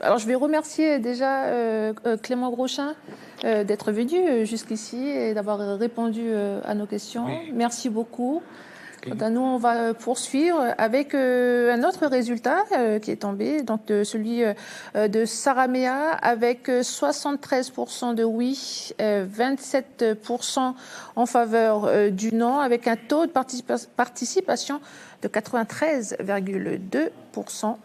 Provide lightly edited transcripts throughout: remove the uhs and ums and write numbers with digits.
Alors, je vais remercier déjà Clément Grochin d'être venu jusqu'ici et d'avoir répondu à nos questions. Oui. Merci beaucoup. Nous, on va poursuivre avec un autre résultat qui est tombé, donc celui de Saramea avec 73% de oui, 27% en faveur du non, avec un taux de participation de 93,2%.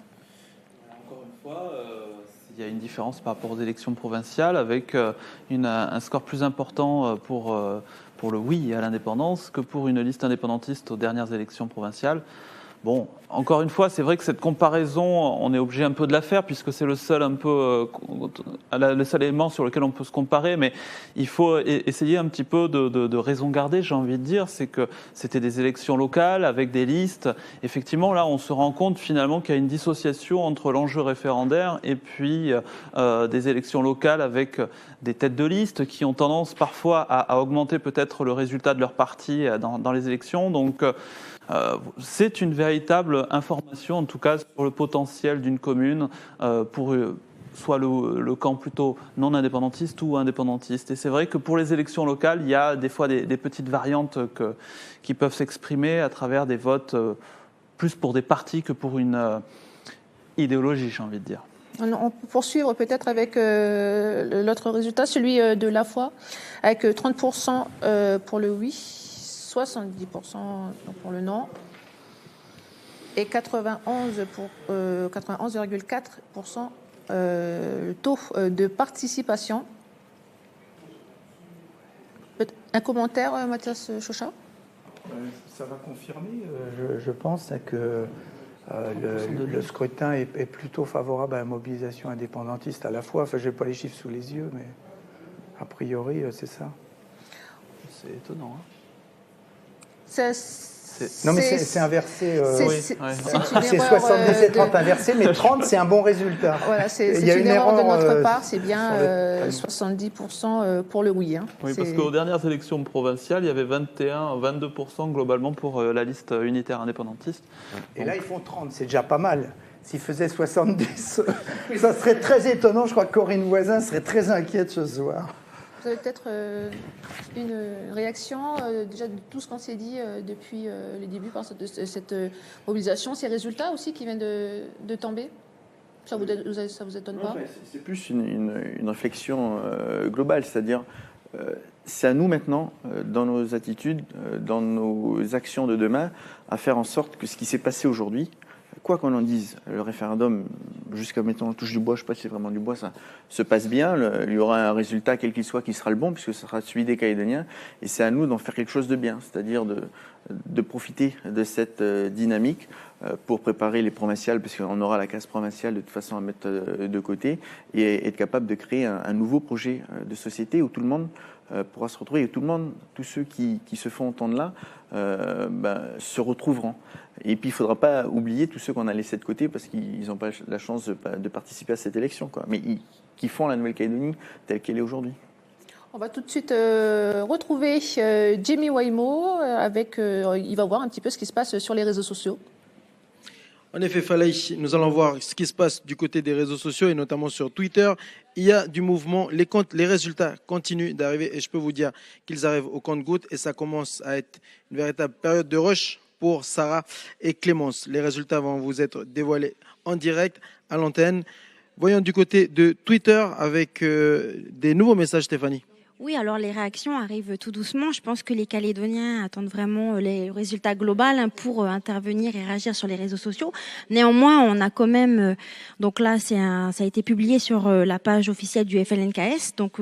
Il y a une différence par rapport aux élections provinciales avec un score plus important pour le oui à l'indépendance que pour une liste indépendantiste aux dernières élections provinciales. Bon, encore une fois, c'est vrai que cette comparaison, on est obligé un peu de la faire puisque c'est le seul élément sur lequel on peut se comparer, mais il faut essayer un petit peu de raison garder, j'ai envie de dire. C'est que c'était des élections locales avec des listes. Effectivement, là, on se rend compte finalement qu'il y a une dissociation entre l'enjeu référendaire et puis des élections locales avec des têtes de liste qui ont tendance parfois à augmenter peut-être le résultat de leur parti dans les élections. Donc, c'est une véritable information, en tout cas, sur le potentiel d'une commune pour soit le camp plutôt non indépendantiste ou indépendantiste. Et c'est vrai que pour les élections locales, il y a des fois des petites variantes qui peuvent s'exprimer à travers des votes plus pour des partis que pour une idéologie, j'ai envie de dire. On peut poursuivre peut-être avec l'autre résultat, celui de La Foi, avec 30% pour le oui, 70% pour le non et 91,4% le taux de participation. Un commentaire, Mathias Chauchat ? Ça va confirmer, je pense, que le scrutin est plutôt favorable à la mobilisation indépendantiste à La Foi. Enfin, je n'ai pas les chiffres sous les yeux, mais a priori, c'est ça. C'est étonnant, hein. Non, mais c'est inversé. C'est 70-30 inversé, mais 30, c'est un bon résultat. Voilà, c'est une erreur de notre part, c'est bien 70% pour le oui. Hein. Oui, parce qu'aux dernières élections provinciales, il y avait 22% globalement pour la liste unitaire indépendantiste. Et là, ils font 30, c'est déjà pas mal. S'ils faisaient 70, ça serait très étonnant. Je crois que Corinne Voisin serait très inquiète ce soir. Vous avez peut-être une réaction déjà de tout ce qu'on s'est dit depuis les débuts de cette mobilisation, ces résultats aussi qui viennent de tomber. Ça vous étonne pas? C'est plus une réflexion globale, c'est-à-dire c'est à nous maintenant, dans nos attitudes, dans nos actions de demain, à faire en sorte que ce qui s'est passé aujourd'hui, quoi qu'on en dise, le référendum, jusqu'à maintenant on touche du bois, je ne sais pas si c'est vraiment du bois, ça se passe bien, il y aura un résultat quel qu'il soit qui sera le bon, puisque ce sera celui des Calédoniens, et c'est à nous d'en faire quelque chose de bien, c'est-à-dire de profiter de cette dynamique pour préparer les provinciales, parce qu'on aura la case provinciale de toute façon à mettre de côté, et être capable de créer un nouveau projet de société où tout le monde pourra se retrouver, et tous ceux qui se font entendre là, se retrouveront. Et puis il ne faudra pas oublier tous ceux qu'on a laissés de côté parce qu'ils n'ont pas la chance de participer à cette élection, mais qui font la Nouvelle-Calédonie telle qu'elle est aujourd'hui. On va tout de suite retrouver Jamie Waimo il va voir un petit peu ce qui se passe sur les réseaux sociaux. En effet, Falay, nous allons voir ce qui se passe du côté des réseaux sociaux et notamment sur Twitter. Il y a du mouvement, les résultats continuent d'arriver et je peux vous dire qu'ils arrivent au compte-gouttes et ça commence à être une véritable période de rush pour Sarah et Clémence. Les résultats vont vous être dévoilés en direct à l'antenne. Voyons du côté de Twitter avec des nouveaux messages, Stéphanie. Oui, alors les réactions arrivent tout doucement. Je pense que les Calédoniens attendent vraiment les résultats globaux pour intervenir et réagir sur les réseaux sociaux. Néanmoins, on a quand même... donc là, ça a été publié sur la page officielle du FLNKS. Donc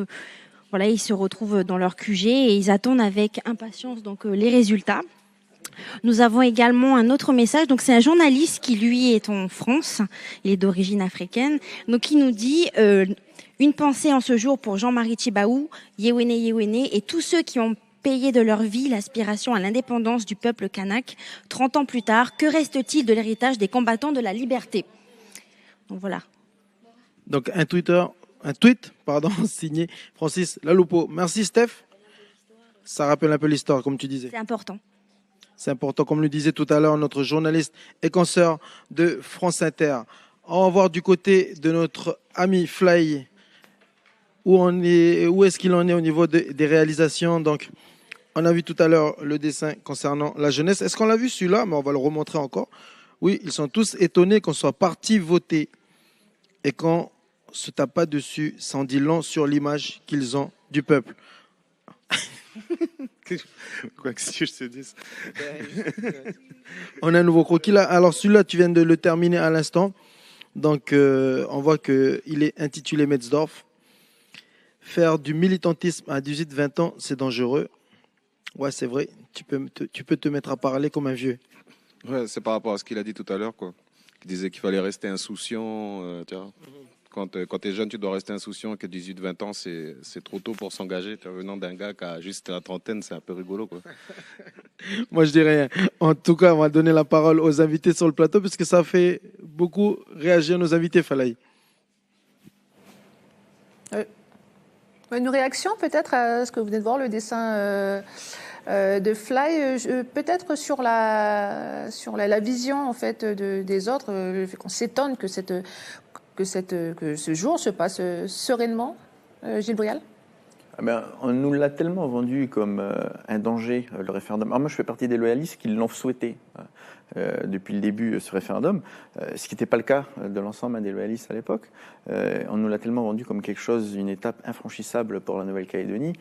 voilà, ils se retrouvent dans leur QG et ils attendent avec impatience les résultats. Nous avons également un autre message. Donc c'est un journaliste qui, lui, est en France. Il est d'origine africaine. Donc il nous dit... une pensée en ce jour pour Jean-Marie Tjibaou, Yewene Yewene et tous ceux qui ont payé de leur vie l'aspiration à l'indépendance du peuple kanak. 30 ans plus tard, que reste-t-il de l'héritage des combattants de la liberté? Donc voilà. Donc un tweet, signé Francis Laloupo. Merci Steph. Ça rappelle un peu l'histoire, comme tu disais. C'est important. C'est important, comme le disait tout à l'heure notre journaliste et consoeur de France Inter. On va voir du côté de notre ami Fly où est-ce qu'il en est au niveau des réalisations. Donc, on a vu tout à l'heure le dessin concernant la jeunesse. Est-ce qu'on l'a vu celui-là? Mais on va le remontrer encore. Oui, ils sont tous étonnés qu'on soit parti voter et qu'on se tape pas dessus. Ça en dit long sur l'image qu'ils ont du peuple. Quoi que si je te dise. On a un nouveau croquis là. Alors celui-là, tu viens de le terminer à l'instant. Donc, on voit qu'il est intitulé Metzdorf. Faire du militantisme à 18-20 ans, c'est dangereux. Ouais, c'est vrai. Tu peux te mettre à parler comme un vieux. Ouais, c'est par rapport à ce qu'il a dit tout à l'heure, quoi. Il disait qu'il fallait rester insouciant. Tu vois. Quand tu es jeune, tu dois rester insouciant. Que 18-20 ans, c'est trop tôt pour s'engager. Venant d'un gars qui a juste la trentaine, c'est un peu rigolo, quoi. Moi, je dirais rien. En tout cas, on va donner la parole aux invités sur le plateau parce que ça fait beaucoup réagir nos invités, Falaï. Une réaction peut-être à ce que vous venez de voir, le dessin de Fly, peut-être sur la vision en fait des autres, le fait qu'on s'étonne que ce jour se passe sereinement. Gilles Brial. On nous l'a tellement vendu comme un danger, le référendum. Alors moi, je fais partie des loyalistes qui l'ont souhaité depuis le début, ce référendum, ce qui n'était pas le cas de l'ensemble des loyalistes à l'époque. On nous l'a tellement vendu comme quelque chose, une étape infranchissable pour la Nouvelle-Calédonie,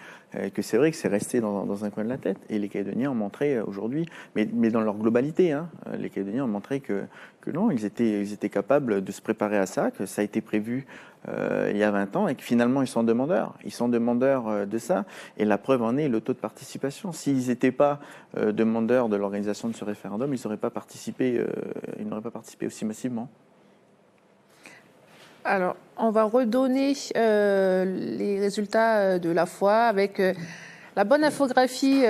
que c'est vrai que c'est resté dans un coin de la tête. Et les Calédoniens ont montré aujourd'hui, mais dans leur globalité, les Calédoniens ont montré que non, ils étaient capables de se préparer à ça, que ça a été prévu il y a 20 ans et que finalement ils sont demandeurs. Ils sont demandeurs de ça et la preuve en est le taux de participation. S'ils n'étaient pas demandeurs de l'organisation de ce référendum, ils n'auraient pas participé aussi massivement. Alors, on va redonner les résultats de la fois avec la bonne infographie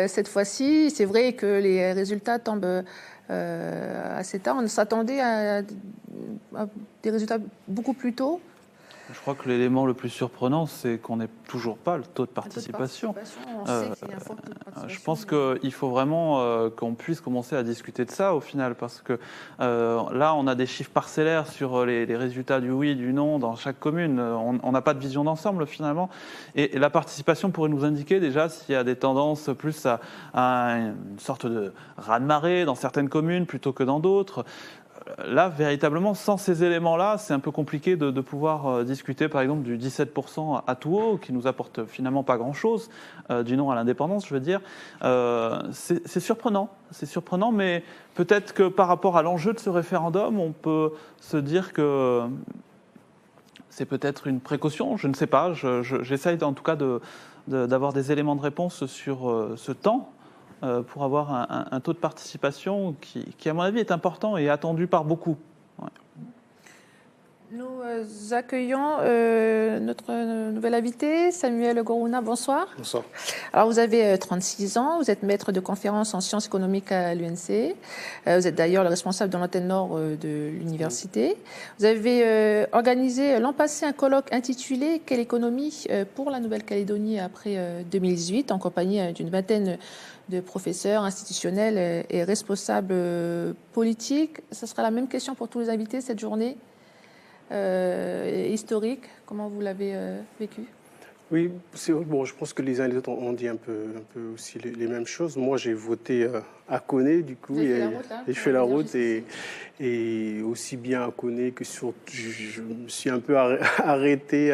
cette fois-ci. C'est vrai que les résultats tombent assez tard. On s'attendait à des résultats beaucoup plus tôt. Je crois que l'élément le plus surprenant, c'est qu'on n'ait toujours pas le taux de participation. On sait qu'il y a un fort taux de participation. Je pense qu'il faut vraiment qu'on puisse commencer à discuter de ça au final, parce que là, on a des chiffres parcellaires sur les résultats du oui, du non dans chaque commune. On n'a pas de vision d'ensemble finalement. Et la participation pourrait nous indiquer déjà s'il y a des tendances plus à une sorte de raz-de-marée dans certaines communes plutôt que dans d'autres. Là, véritablement, sans ces éléments-là, c'est un peu compliqué de pouvoir discuter, par exemple, du 17% à tout haut, qui nous apporte finalement pas grand-chose, du non à l'indépendance, je veux dire. C'est surprenant, mais peut-être que par rapport à l'enjeu de ce référendum, on peut se dire que c'est peut-être une précaution, je ne sais pas. J'essaye en tout cas d'avoir des éléments de réponse sur ce temps, pour avoir un taux de participation qui, à mon avis, est important et attendu par beaucoup. Ouais. Nous accueillons notre nouvel invité, Samuel Gorouna. Bonsoir. Bonsoir. Alors, vous avez 36 ans, vous êtes maître de conférences en sciences économiques à l'UNC. Vous êtes d'ailleurs le responsable de l'antenne nord de l'université. Vous avez organisé l'an passé un colloque intitulé « Quelle économie pour la Nouvelle-Calédonie après 2018 » en compagnie d'une vingtaine de professeurs institutionnels et responsables politiques. Ce sera la même question pour tous les invités cette journée historique. Comment vous l'avez vécu? Oui, bon, je pense que les uns et les autres ont dit un peu aussi les mêmes choses. Moi, j'ai voté à Koné, du coup, et je fais la route et aussi bien à Koné que sur. Je me suis un peu arrêté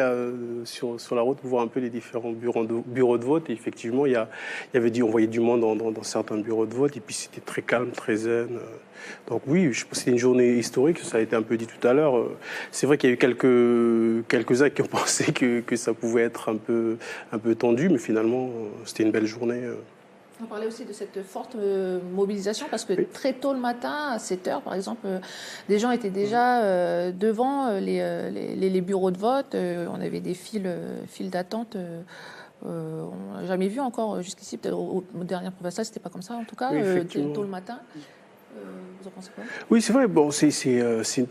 sur la route pour voir un peu les différents bureaux de vote. Et effectivement, on voyait du monde dans certains bureaux de vote, et puis c'était très calme, très zen. Donc oui, je pense que c'était une journée historique, ça a été un peu dit tout à l'heure. C'est vrai qu'il y a eu quelques-uns qui ont pensé que ça pouvait être un peu tendu, mais finalement, c'était une belle journée. On parlait aussi de cette forte mobilisation, parce que très tôt le matin, à 7h par exemple, des gens étaient déjà devant les bureaux de vote. On avait des files d'attente. On n'a jamais vu encore jusqu'ici, peut-être aux dernières provinciales, c'était pas comme ça en tout cas, tôt le matin. Vous en pensez quoi? Oui, c'est vrai. Bon, c'est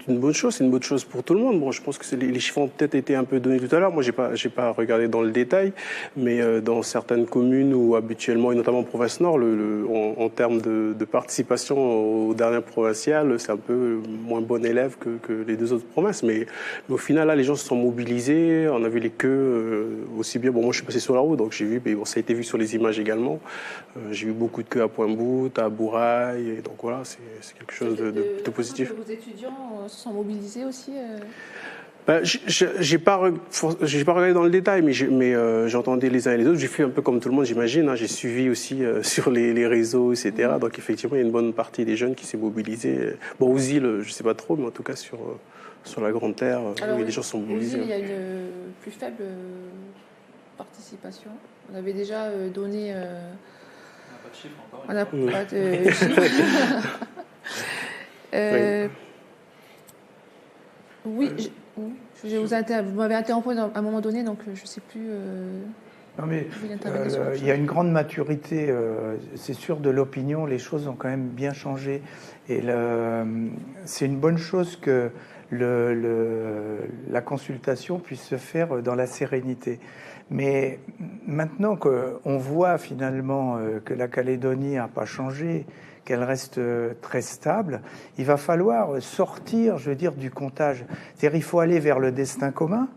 une bonne chose. C'est une bonne chose pour tout le monde. Bon, je pense que les chiffres ont peut-être été un peu donnés tout à l'heure. Moi, j'ai pas regardé dans le détail, mais dans certaines communes où habituellement, et notamment en province Nord, en termes de participation aux dernières provinciales, c'est un peu moins bon élève que les deux autres provinces. Mais au final, là, les gens se sont mobilisés. On a vu les queues aussi bien. Bon, moi, je suis passé sur la route, donc j'ai vu. Mais bon, ça a été vu sur les images également. J'ai vu beaucoup de queues à Pointe-Boute, à Bourail. Et donc voilà, c'est quelque chose de plutôt positif. Vos étudiants se sont mobilisés aussi j'ai pas regardé dans le détail, mais j'entendais les uns et les autres. J'ai fait un peu comme tout le monde, j'imagine. J'ai suivi aussi sur les réseaux, etc. Donc effectivement, il y a une bonne partie des jeunes qui s'est mobilisée. Bon, aux îles, je sais pas trop, mais en tout cas sur la Grande Terre, les gens sont mobilisés. Aux îles, il y a une plus faible participation. On avait déjà donné. Pas de chiffres encore. On n'a pas de chiffres. Oui, vous m'avez interrompu à un moment donné, donc je ne sais plus. Non mais il y a une grande maturité, c'est sûr, de l'opinion. Les choses ont quand même bien changé, et c'est une bonne chose que la consultation puisse se faire dans la sérénité. Mais maintenant qu'on voit finalement que la Calédonie n'a pas changé, qu'elle reste très stable, il va falloir sortir, je veux dire, du comptage. C'est-à-dire il faut aller vers le destin commun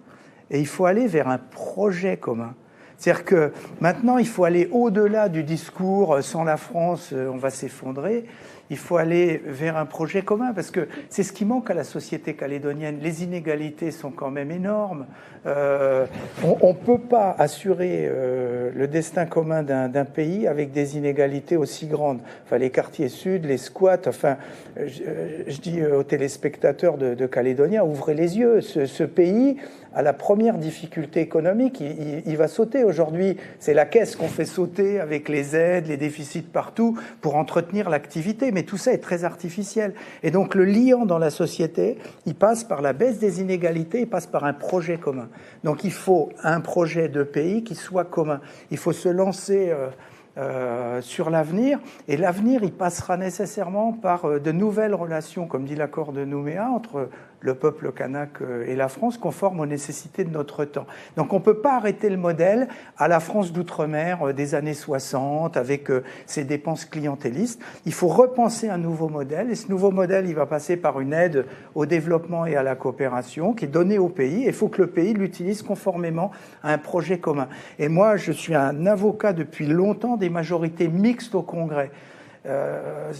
et il faut aller vers un projet commun. C'est-à-dire que maintenant, il faut aller au-delà du discours « sans la France, on va s'effondrer ». Il faut aller vers un projet commun, parce que c'est ce qui manque à la société calédonienne. Les inégalités sont quand même énormes. On ne peut pas assurer le destin commun d'un pays avec des inégalités aussi grandes. Enfin, les quartiers sud, les squats, enfin, je dis aux téléspectateurs de Calédonia, ouvrez les yeux. Ce pays, à la première difficulté économique, il va sauter. Aujourd'hui, c'est la caisse qu'on fait sauter avec les aides, les déficits partout pour entretenir l'activité. Mais tout ça est très artificiel. Et donc, le liant dans la société, il passe par la baisse des inégalités, il passe par un projet commun. Donc, il faut un projet de pays qui soit commun. Il faut se lancer sur l'avenir. Et l'avenir, il passera nécessairement par de nouvelles relations, comme dit l'accord de Nouméa, entre le peuple kanak et la France, conforme aux nécessités de notre temps. Donc on ne peut pas arrêter le modèle à la France d'outre-mer des années 60, avec ses dépenses clientélistes. Il faut repenser un nouveau modèle, et ce nouveau modèle, il va passer par une aide au développement et à la coopération qui est donnée au pays, et il faut que le pays l'utilise conformément à un projet commun. Et moi, je suis un avocat depuis longtemps des majorités mixtes au Congrès.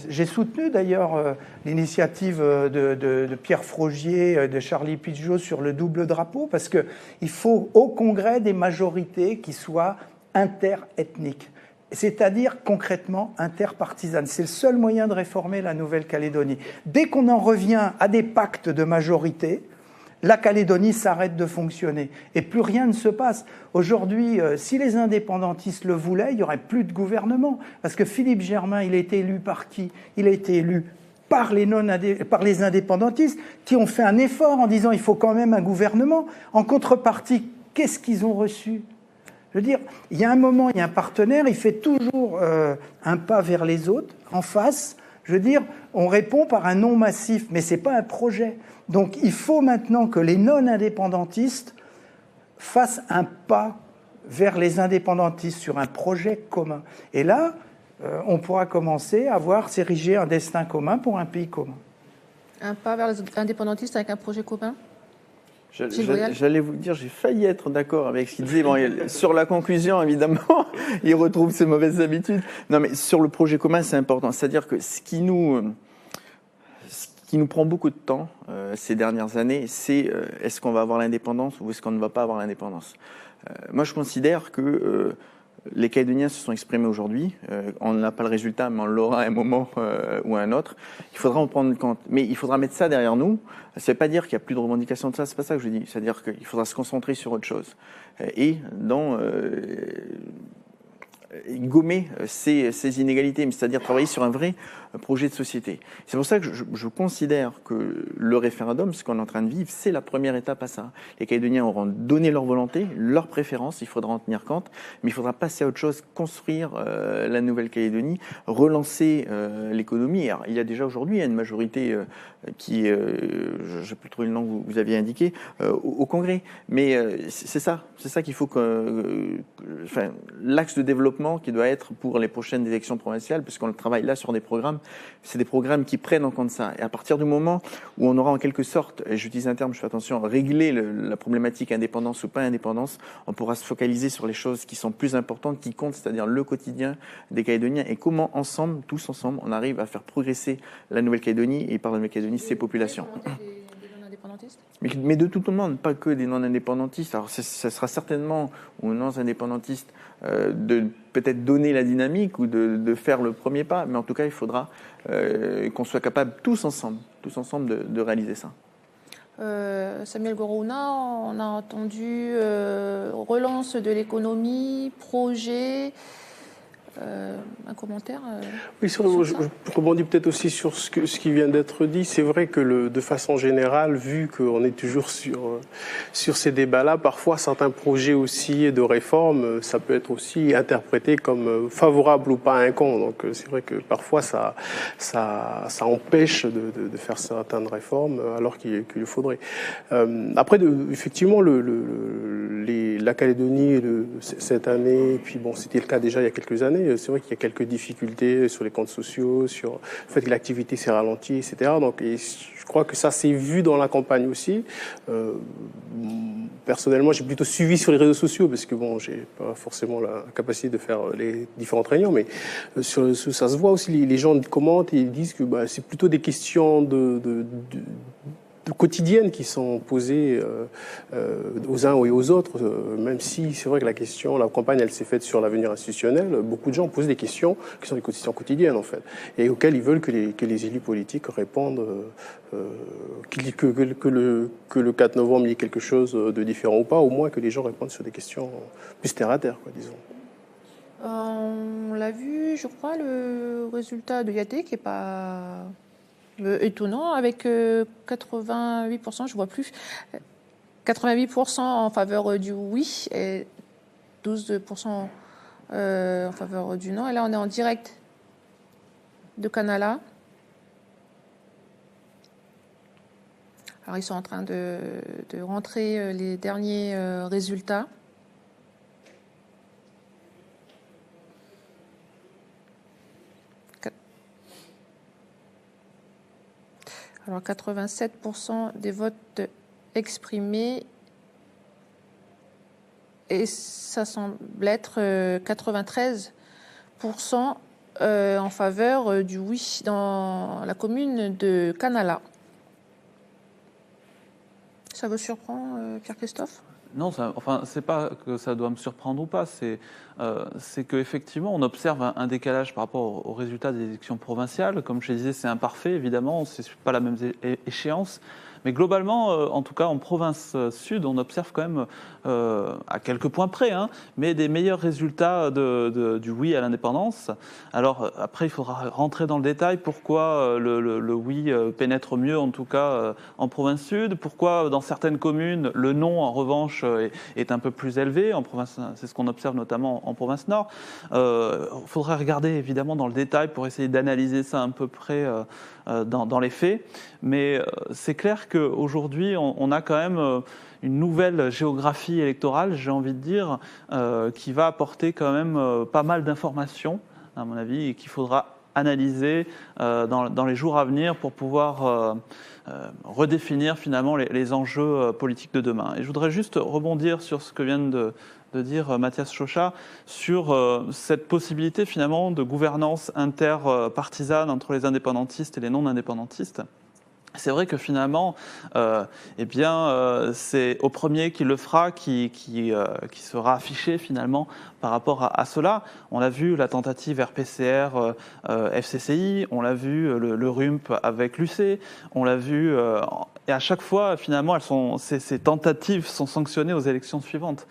J'ai soutenu d'ailleurs l'initiative de Pierre Frogier, de Charlie Pidgeot sur le double drapeau, parce qu'il faut au Congrès des majorités qui soient interethniques, c'est-à-dire concrètement interpartisanes. C'est le seul moyen de réformer la Nouvelle-Calédonie. Dès qu'on en revient à des pactes de majorité, la Calédonie s'arrête de fonctionner et plus rien ne se passe. Aujourd'hui, si les indépendantistes le voulaient, il n'y aurait plus de gouvernement. Parce que Philippe Germain, il a été élu par qui? Il a été élu par les indépendantistes qui ont fait un effort en disant il faut quand même un gouvernement. En contrepartie, qu'est-ce qu'ils ont reçu? Je veux dire, il y a un moment, il y a un partenaire, il fait toujours un pas vers les autres, en face. Je veux dire, on répond par un non massif, mais ce n'est pas un projet. Donc il faut maintenant que les non-indépendantistes fassent un pas vers les indépendantistes sur un projet commun. Et là, on pourra commencer à voir s'ériger un destin commun pour un pays commun. Un pas vers les indépendantistes avec un projet commun? J'allais vous dire, j'ai failli être d'accord avec ce qu'il disait. Bon, sur la conclusion, évidemment, il retrouve ses mauvaises habitudes. Non, mais sur le projet commun, c'est important. C'est-à-dire que ce qui nous prend beaucoup de temps ces dernières années, c'est est-ce qu'on va avoir l'indépendance ou est-ce qu'on ne va pas avoir l'indépendance. Moi, je considère que les Calédoniens se sont exprimés aujourd'hui. On n'a pas le résultat, mais on l'aura à un moment ou à un autre. Il faudra en prendre compte. Mais il faudra mettre ça derrière nous. Ça ne veut pas dire qu'il n'y a plus de revendication de ça. C'est pas ça que je dis. C'est-à-dire qu'il faudra se concentrer sur autre chose. Et dans gommer ces inégalités, c'est-à-dire travailler sur un vrai projet de société. C'est pour ça que je considère que le référendum, ce qu'on est en train de vivre, c'est la première étape à ça. Les Calédoniens auront donné leur volonté, leur préférence, il faudra en tenir compte, mais il faudra passer à autre chose, construire la Nouvelle-Calédonie, relancer l'économie. Alors, il y a déjà aujourd'hui une majorité qui, je ne sais plus trouver le nom que vous aviez indiqué, au Congrès. Mais c'est ça qu'il faut l'axe de développement qui doit être pour les prochaines élections provinciales, puisqu'on travaille là sur des programmes, c'est des programmes qui prennent en compte ça. Et à partir du moment où on aura en quelque sorte, et j'utilise un terme, je fais attention, réglé la problématique indépendance ou pas indépendance, on pourra se focaliser sur les choses qui sont plus importantes, qui comptent, c'est-à-dire le quotidien des Calédoniens et comment ensemble, tous ensemble, on arrive à faire progresser la Nouvelle-Calédonie et par la Nouvelle-Calédonie ses populations. Mais de tout le monde, pas que des non-indépendantistes. Alors, ça sera certainement aux non-indépendantistes de peut-être donner la dynamique ou de faire le premier pas, mais en tout cas, il faudra qu'on soit capable tous ensemble de réaliser ça. Samuel Gorouna, on a entendu relance de l'économie, projet. Un commentaire Oui, je rebondis peut-être aussi sur ce qui vient d'être dit. C'est vrai que de façon générale, vu qu'on est toujours sur ces débats-là, parfois certains projets aussi de réforme, ça peut être aussi interprété comme favorable ou pas à un camp. Donc c'est vrai que parfois ça empêche de faire certaines réformes alors qu'il le faudrait. Après, effectivement, la Calédonie cette année, et puis bon, c'était le cas déjà il y a quelques années. C'est vrai qu'il y a quelques difficultés sur les comptes sociaux, sur le fait que l'activité s'est ralentie, etc. Donc, je crois que ça s'est vu dans la campagne aussi. Personnellement, j'ai plutôt suivi sur les réseaux sociaux parce que bon, j'ai pas forcément la capacité de faire les différentes réunions, mais sur les réseaux, ça se voit aussi. Les gens commentent et ils disent que c'est plutôt des questions quotidiennes qui sont posées aux uns et aux autres, même si c'est vrai que la campagne, elle s'est faite sur l'avenir institutionnel. Beaucoup de gens posent des questions qui sont des questions quotidiennes, en fait, et auxquelles ils veulent que les élus politiques répondent, que le 4 novembre, il y ait quelque chose de différent ou pas, au moins que les gens répondent sur des questions plus terre à terre, quoi, disons. On l'a vu, je crois, le résultat de Yaté qui n'est pas... étonnant, avec 88%, je vois plus, 88% en faveur du oui et 12% en faveur du non. Et là, on est en direct de Canala. Alors, ils sont en train de rentrer les derniers résultats. Alors 87% des votes exprimés et ça semble être 93% en faveur du oui dans la commune de Canala. Ça vous surprend, Pierre-Christophe ? Non, c'est pas que ça doit me surprendre ou pas, c'est qu'effectivement, on observe un décalage par rapport aux résultats des élections provinciales. Comme je disais, c'est imparfait, évidemment, c'est pas la même échéance. Mais globalement, en tout cas en province sud, on observe quand même, à quelques points près, mais des meilleurs résultats du oui à l'indépendance. Alors après, il faudra rentrer dans le détail. Pourquoi le oui pénètre mieux, en tout cas en province sud? Pourquoi dans certaines communes, le non, en revanche, est un peu plus élevé en province? C'est ce qu'on observe notamment en province nord. Il faudrait regarder évidemment dans le détail pour essayer d'analyser ça un peu près dans les faits. Mais c'est clair qu'aujourd'hui, on a quand même une nouvelle géographie électorale, j'ai envie de dire, qui va apporter quand même pas mal d'informations, à mon avis, et qu'il faudra analyser dans les jours à venir pour pouvoir redéfinir finalement les enjeux politiques de demain. Et je voudrais juste rebondir sur ce que vient de dire Mathias Chauchat sur cette possibilité finalement de gouvernance interpartisane entre les indépendantistes et les non-indépendantistes. C'est vrai que finalement, c'est au premier qui le fera qui sera affiché finalement par rapport à cela. On l'a vu, la tentative RPCR FCCI, on l'a vu le RUMP avec l'UC, on l'a vu Et à chaque fois, finalement, ces tentatives sont sanctionnées aux élections suivantes.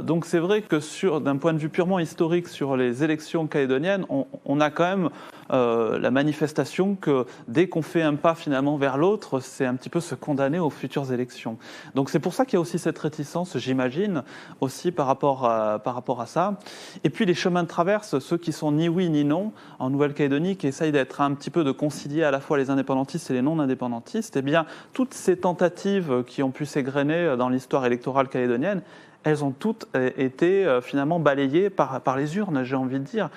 Donc c'est vrai que d'un point de vue purement historique sur les élections calédoniennes, on a quand même la manifestation que dès qu'on fait un pas finalement vers l'autre, c'est un petit peu se condamner aux futures élections. Donc c'est pour ça qu'il y a aussi cette réticence, j'imagine, aussi par rapport à ça. Et puis les chemins de traverse, ceux qui sont ni oui ni non en Nouvelle-Calédonie, qui essayent d'être un petit peu de concilier à la fois les indépendantistes et les non-indépendantistes, eh bien toutes ces tentatives qui ont pu s'égrener dans l'histoire électorale calédonienne, elles ont toutes été finalement balayées par les urnes, j'ai envie de dire.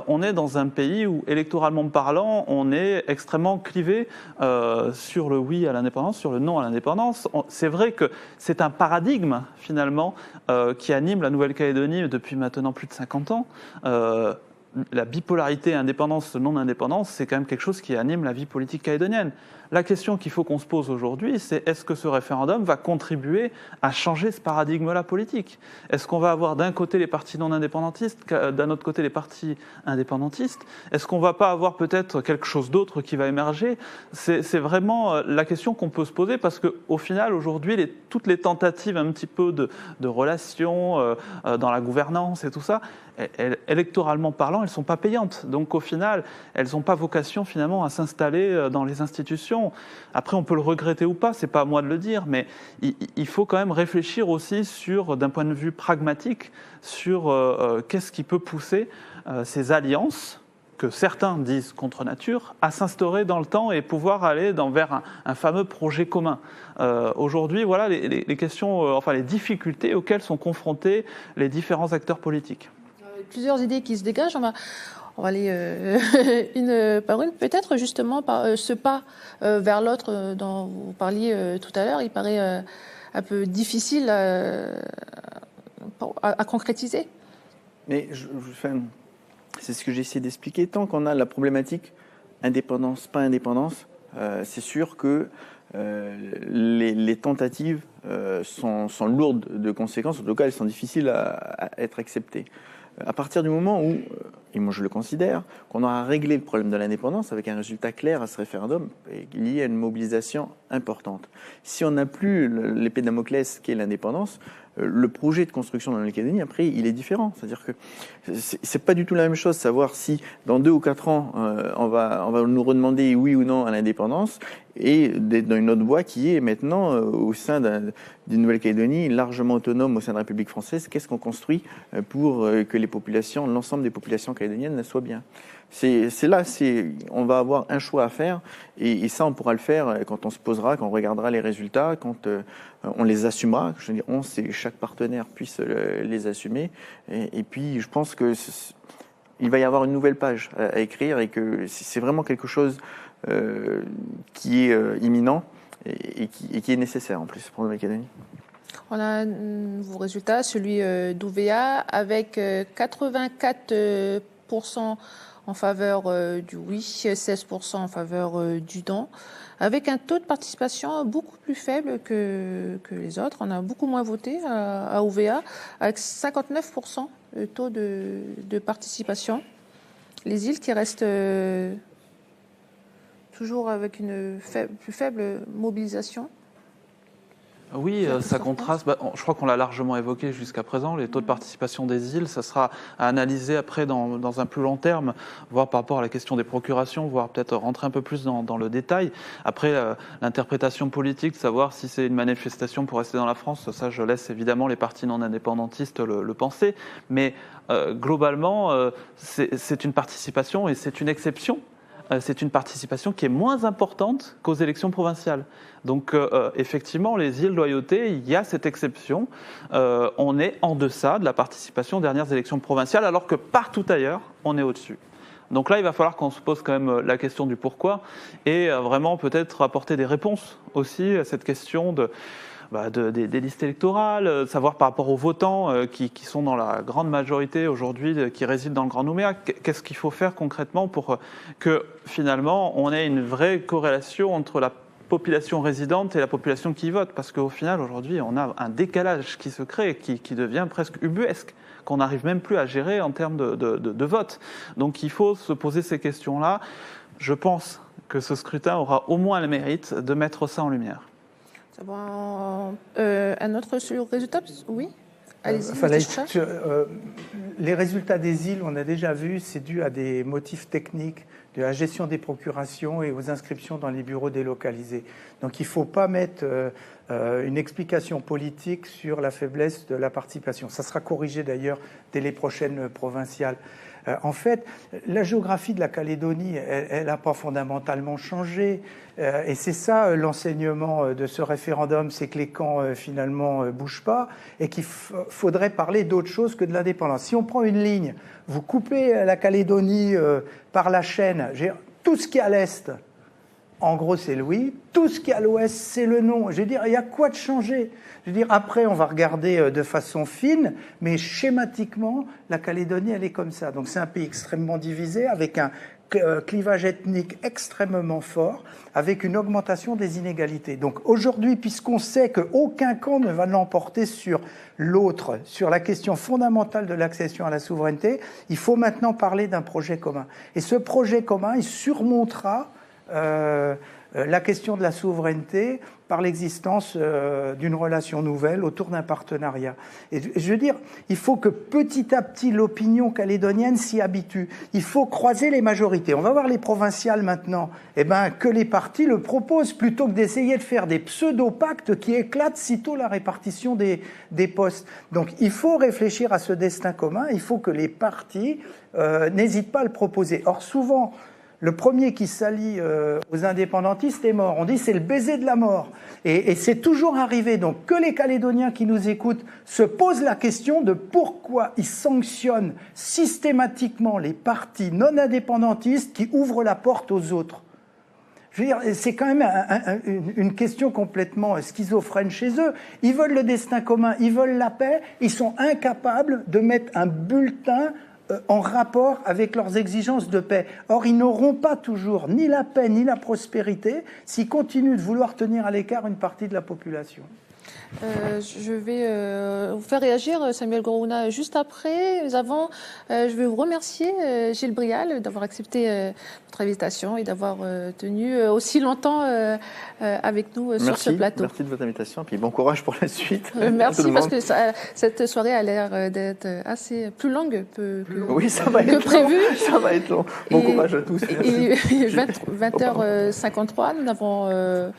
On est dans un pays où, électoralement parlant, on est extrêmement clivé sur le oui à l'indépendance, sur le non à l'indépendance. C'est vrai que c'est un paradigme, finalement, qui anime la Nouvelle-Calédonie depuis maintenant plus de 50 ans. La bipolarité indépendance-non-indépendance, c'est quand même quelque chose qui anime la vie politique calédonienne. La question qu'il faut qu'on se pose aujourd'hui, c'est est-ce que ce référendum va contribuer à changer ce paradigme-là politique ? Est-ce qu'on va avoir d'un côté les partis non-indépendantistes, d'un autre côté les partis indépendantistes ? Est-ce qu'on ne va pas avoir peut-être quelque chose d'autre qui va émerger ? C'est vraiment la question qu'on peut se poser parce qu'au final, aujourd'hui, toutes les tentatives un petit peu de relations dans la gouvernance et tout ça, électoralement parlant, elles ne sont pas payantes. Donc au final, elles n'ont pas vocation finalement à s'installer dans les institutions. Après, on peut le regretter ou pas, c'est pas à moi de le dire, mais il faut quand même réfléchir aussi d'un point de vue pragmatique, sur qu'est-ce qui peut pousser ces alliances que certains disent contre nature, à s'instaurer dans le temps et pouvoir aller vers un fameux projet commun. Aujourd'hui, voilà les questions, les difficultés auxquelles sont confrontés les différents acteurs politiques. Plusieurs idées qui se dégagent. On va aller une par une. Peut-être justement par ce pas vers l'autre dont vous parliez tout à l'heure, il paraît un peu difficile à concrétiser. Mais c'est ce que j'ai essayé d'expliquer. Tant qu'on a la problématique indépendance, pas indépendance, c'est sûr que les tentatives sont lourdes de conséquences. En tout cas, elles sont difficiles à être acceptées. À partir du moment où, et moi je le considère, qu'on aura réglé le problème de l'indépendance avec un résultat clair à ce référendum lié à une mobilisation importante. Si on n'a plus l'épée de Damoclès qui est l'indépendance, le projet de construction de la Nouvelle-Calédonie, après, il est différent. C'est-à-dire que c'est pas du tout la même chose savoir si dans 2 ou 4 ans, on va nous redemander oui ou non à l'indépendance et d'être dans une autre voie qui est maintenant au sein d'une Nouvelle-Calédonie largement autonome au sein de la République française. Qu'est-ce qu'on construit pour que les populations, l'ensemble des populations calédoniennes soient bien ? On va avoir un choix à faire et ça on pourra le faire quand on se posera, quand on regardera les résultats, quand on les assumera. Je veux dire, c'est chaque partenaire puisse les assumer et puis je pense que il va y avoir une nouvelle page à écrire et que c'est vraiment quelque chose qui est imminent et qui est nécessaire en plus pour la Nouvelle-Calédonie. On a un nouveau résultat, celui d'UVA, avec 84% en faveur du oui, 16% en faveur du non, avec un taux de participation beaucoup plus faible que les autres. On a beaucoup moins voté à UVA, avec 59% de taux de participation. Les îles qui restent toujours avec une plus faible mobilisation. Oui, ça contraste. Je crois qu'on l'a largement évoqué jusqu'à présent. Les taux de participation des îles, ça sera à analyser après dans un plus long terme, voir par rapport à la question des procurations, voire peut-être rentrer un peu plus dans le détail. Après, l'interprétation politique, de savoir si c'est une manifestation pour rester dans la France, ça je laisse évidemment les partis non indépendantistes le penser. Mais globalement, c'est une participation et c'est une exception. C'est une participation qui est moins importante qu'aux élections provinciales. Donc effectivement, les îles Loyauté, il y a cette exception. On est en deçà de la participation aux dernières élections provinciales, alors que partout ailleurs, on est au-dessus. Donc là, il va falloir qu'on se pose quand même la question du pourquoi et vraiment peut-être apporter des réponses aussi à cette question des listes électorales, savoir par rapport aux votants qui sont dans la grande majorité aujourd'hui, qui résident dans le Grand Nouméa, qu'est-ce qu'il faut faire concrètement pour que finalement on ait une vraie corrélation entre la population résidente et la population qui vote, parce qu'au final aujourd'hui on a un décalage qui se crée, qui devient presque ubuesque, qu'on n'arrive même plus à gérer en termes de vote. Donc il faut se poser ces questions-là. Je pense que ce scrutin aura au moins le mérite de mettre ça en lumière. Un autre résultat? Oui. Les résultats des îles, on a déjà vu, c'est dû à des motifs techniques de la gestion des procurations et aux inscriptions dans les bureaux délocalisés. Donc il ne faut pas mettre une explication politique sur la faiblesse de la participation. Ça sera corrigé d'ailleurs dès les prochaines provinciales. En fait, la géographie de la Calédonie, elle n'a pas fondamentalement changé. Et c'est ça l'enseignement de ce référendum, c'est que les camps finalement bougent pas et qu'il faudrait parler d'autre chose que de l'indépendance. Si on prend une ligne, vous coupez la Calédonie par la chaîne, tout ce qui est à l'est, en gros c'est le oui, tout ce qui est à l'ouest c'est le non. Je veux dire, il y a quoi de changer? Je veux dire, après on va regarder de façon fine, mais schématiquement, la Calédonie elle est comme ça. Donc c'est un pays extrêmement divisé, avec un clivage ethnique extrêmement fort, avec une augmentation des inégalités. Donc aujourd'hui, puisqu'on sait qu'aucun camp ne va l'emporter sur l'autre, sur la question fondamentale de l'accession à la souveraineté, il faut maintenant parler d'un projet commun. Et ce projet commun, il surmontera la question de la souveraineté par l'existence d'une relation nouvelle autour d'un partenariat. Et je veux dire, il faut que petit à petit l'opinion calédonienne s'y habitue. Il faut croiser les majorités. On va voir les provinciales maintenant. Eh ben, que les partis le proposent plutôt que d'essayer de faire des pseudo-pactes qui éclatent sitôt la répartition des postes. Donc il faut réfléchir à ce destin commun. Il faut que les partis n'hésitent pas à le proposer. Or souvent, le premier qui s'allie aux indépendantistes est mort. On dit c'est le baiser de la mort. Et c'est toujours arrivé. Donc que les Calédoniens qui nous écoutent se posent la question de pourquoi ils sanctionnent systématiquement les partis non indépendantistes qui ouvrent la porte aux autres. Je veux dire, c'est quand même une question complètement schizophrène chez eux. Ils veulent le destin commun, ils veulent la paix, ils sont incapables de mettre un bulletin en rapport avec leurs exigences de paix. Or, ils n'auront pas toujours ni la paix ni la prospérité s'ils continuent de vouloir tenir à l'écart une partie de la population. Je vais vous faire réagir, Samuel Gorouna, juste après. Mais avant, je vais vous remercier, Gilles Brial, d'avoir accepté votre invitation et d'avoir tenu aussi longtemps avec nous sur ce plateau. Merci de votre invitation et puis bon courage pour la suite. Merci parce que cette soirée a l'air d'être assez plus longue que prévu. Ça va être long. Bon courage à tous. Il est 20h53, nous n'avons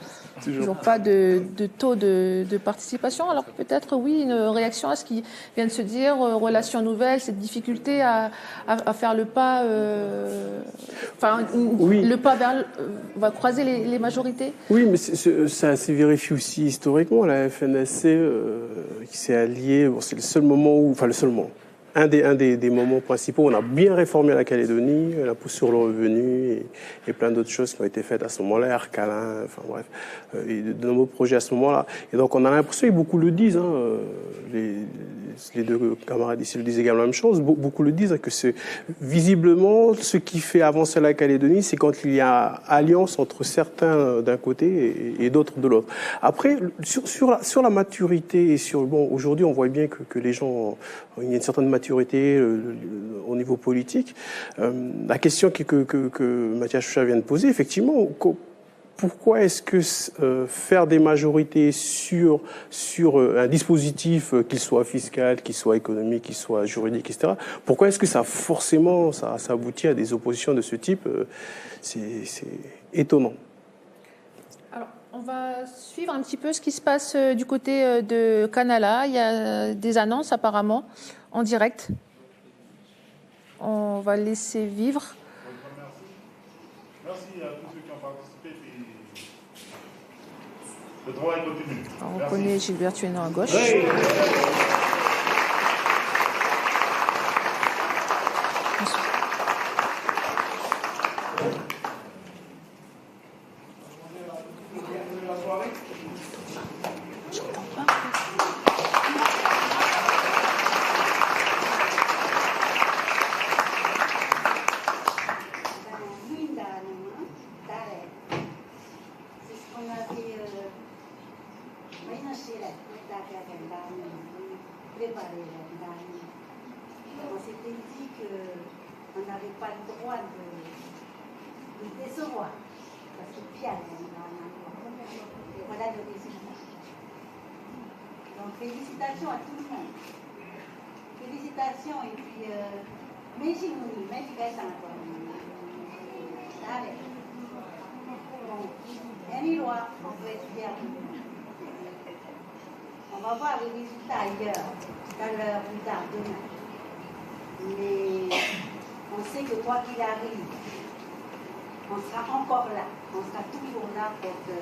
toujours pas de taux de participation. Alors peut-être, oui, une réaction à ce qui vient de se dire, relation nouvelle, cette difficulté à faire le pas, le pas vers, va croiser les majorités. Oui, mais ça s'est vérifié aussi historiquement. La FNSC qui s'est alliée, c'est le seul moment où, enfin le seul moment, un des moments principaux, on a bien réformé la Calédonie, l'impôt sur le revenu et plein d'autres choses qui ont été faites à ce moment-là, Arcalin, enfin bref, et de nombreux projets à ce moment-là. Et donc on a l'impression, et beaucoup le disent, les deux camarades ici le disent également la même chose, beaucoup le disent, que c'est visiblement ce qui fait avancer la Calédonie, c'est quand il y a alliance entre certains d'un côté et d'autres de l'autre. Après, sur la maturité et aujourd'hui on voit bien que les gens, il y a une certaine maturité au niveau politique. La question que Mathias Choucha vient de poser, effectivement, pourquoi est-ce que faire des majorités sur un dispositif, qu'il soit fiscal, qu'il soit économique, qu'il soit juridique, etc., pourquoi est-ce que ça aboutit à des oppositions de ce type? C'est étonnant. Alors, on va suivre un petit peu ce qui se passe du côté de Canala. Il y a des annonces apparemment en direct. On va laisser vivre. Merci à tous ceux qui ont participé. Le travail continue. On reconnaît Gilbert Tuénon à gauche. Oui. On s'était dit qu'on n'avait pas le droit de décevoir. parce que Pierre, et voilà le résultat. Donc félicitations à tout le monde. Félicitations et puis merci Mouni, merci encore. Allez. Bon, Annie-Loi, on peut être fiers de nous. On va voir les résultats ailleurs, tout à l'heure, plus tard, demain. Mais on sait que quoi qu'il arrive, on sera encore là. On sera toujours là pour que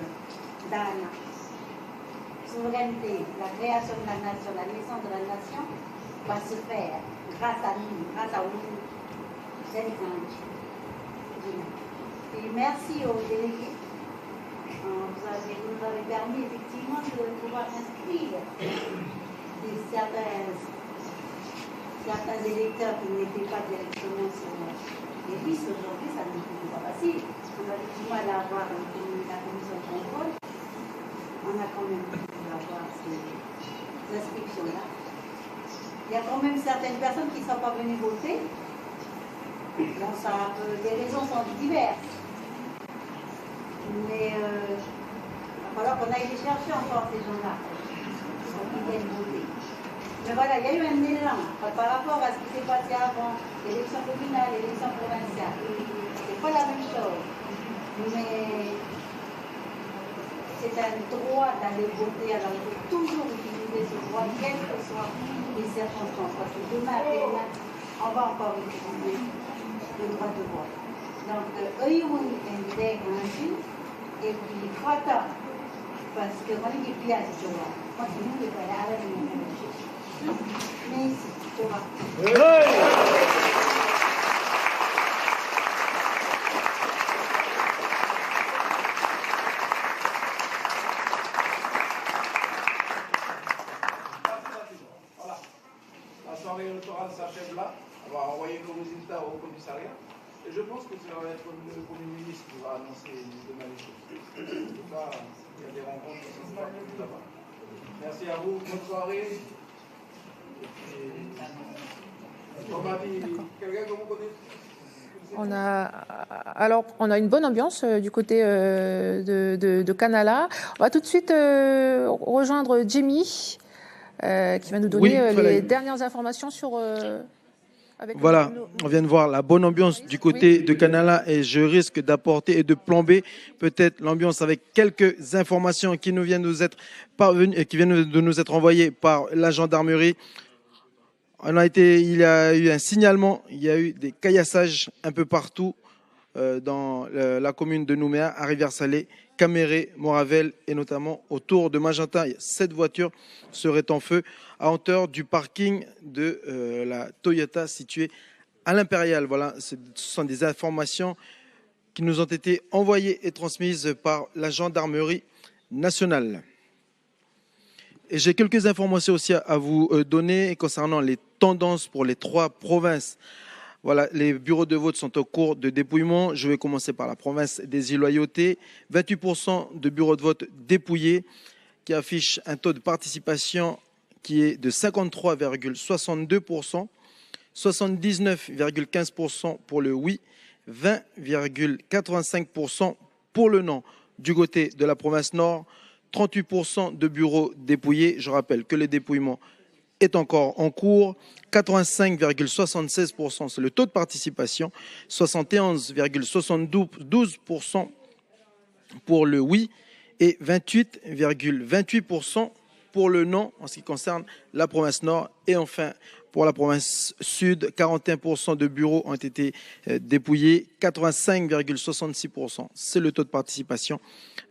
dans la souveraineté, la création de la nation, la naissance de la nation va se faire grâce à nous, grâce à vous. Et merci aux délégués. Vous nous avez permis effectivement de pouvoir inscrire certains électeurs qui n'étaient pas directement sur les listes. Aujourd'hui, ça n'est pas facile. On a du mal à avoir la commission de contrôle. On a quand même pu avoir ces inscriptions-là. Il y a quand même certaines personnes qui ne sont pas venues voter. Bon, les raisons sont diverses. Mais il va falloir qu'on aille les chercher encore, ces gens-là, pour qu'ils viennent voter. Mais voilà, il y a eu un élan par rapport à ce qui s'est passé avant, l'élection communale, l'élection provinciale. C'est pas la même chose. Mais c'est un droit d'aller voter, alors il faut toujours utiliser ce droit, quelles que soient les circonstances. Parce que demain, on va encore utiliser le droit de vote. Donc, eux, ils vont nous et puis, 3 ans, parce que moi, je suis à ce jour-là. Moi, je ne vais pas aller à la maison. Mais ici, tu vois. Voilà. La soirée électorale s'achève là. On va envoyer nos résultats au commissariat. Et je pense que ça va être le Premier ministre qui va annoncer demain les choses. En tout cas, il y a des rencontres qui sont faites là-bas. Merci à vous, bonne soirée. On m'a dit, quelqu'un que vous connaissez? On a une bonne ambiance du côté de Canala. On va tout de suite rejoindre Jimmy, qui va nous donner les dernières informations sur... Voilà, on vient de voir la bonne ambiance du côté de Canala et je risque d'apporter et de plomber peut-être l'ambiance avec quelques informations qui nous viennent de nous être parvenues et qui viennent de nous être envoyées par la gendarmerie. Il y a eu un signalement, il y a eu des caillassages un peu partout dans la commune de Nouméa, à Rivière-Salée, Caméré, Moravel et notamment autour de Magenta. 7 voitures seraient en feu à hauteur du parking de la Toyota située à l'Impérial. Voilà, ce sont des informations qui nous ont été envoyées et transmises par la gendarmerie nationale. Et j'ai quelques informations aussi à vous donner concernant les tendances pour les 3 provinces. Voilà, les bureaux de vote sont au cours de dépouillement. Je vais commencer par la province des Îles-Loyauté. 28% de bureaux de vote dépouillés qui affichent un taux de participation qui est de 53,62%, 79,15% pour le oui, 20,85% pour le non. Du côté de la province Nord, 38% de bureaux dépouillés. Je rappelle que le dépouillement est encore en cours. 85,76%, c'est le taux de participation. 71,72% pour le oui et 28,28% pour le non en ce qui concerne la province Nord. Et enfin, pour la province Sud, 41% de bureaux ont été dépouillés, 85,66%, c'est le taux de participation,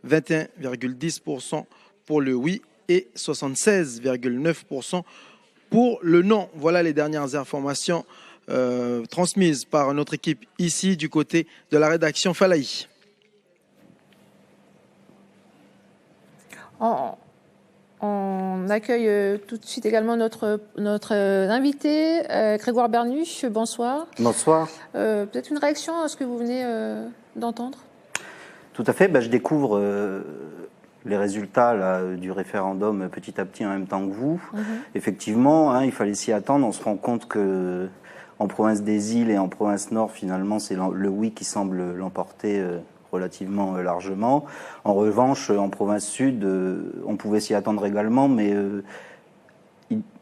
21,10% pour le oui et 76,9% pour le non. Voilà les dernières informations transmises par notre équipe ici du côté de la rédaction Falaï. On accueille tout de suite également notre invité, Grégoire Bernuche. Bonsoir. Bonsoir. Peut-être une réaction à ce que vous venez d'entendre? Tout à fait. Je découvre les résultats là, du référendum petit à petit en même temps que vous. Effectivement, il fallait s'y attendre. On se rend compte que en province des Îles et en province Nord, finalement, c'est le oui qui semble l'emporter relativement largement. En revanche, en province sud, on pouvait s'y attendre également, mais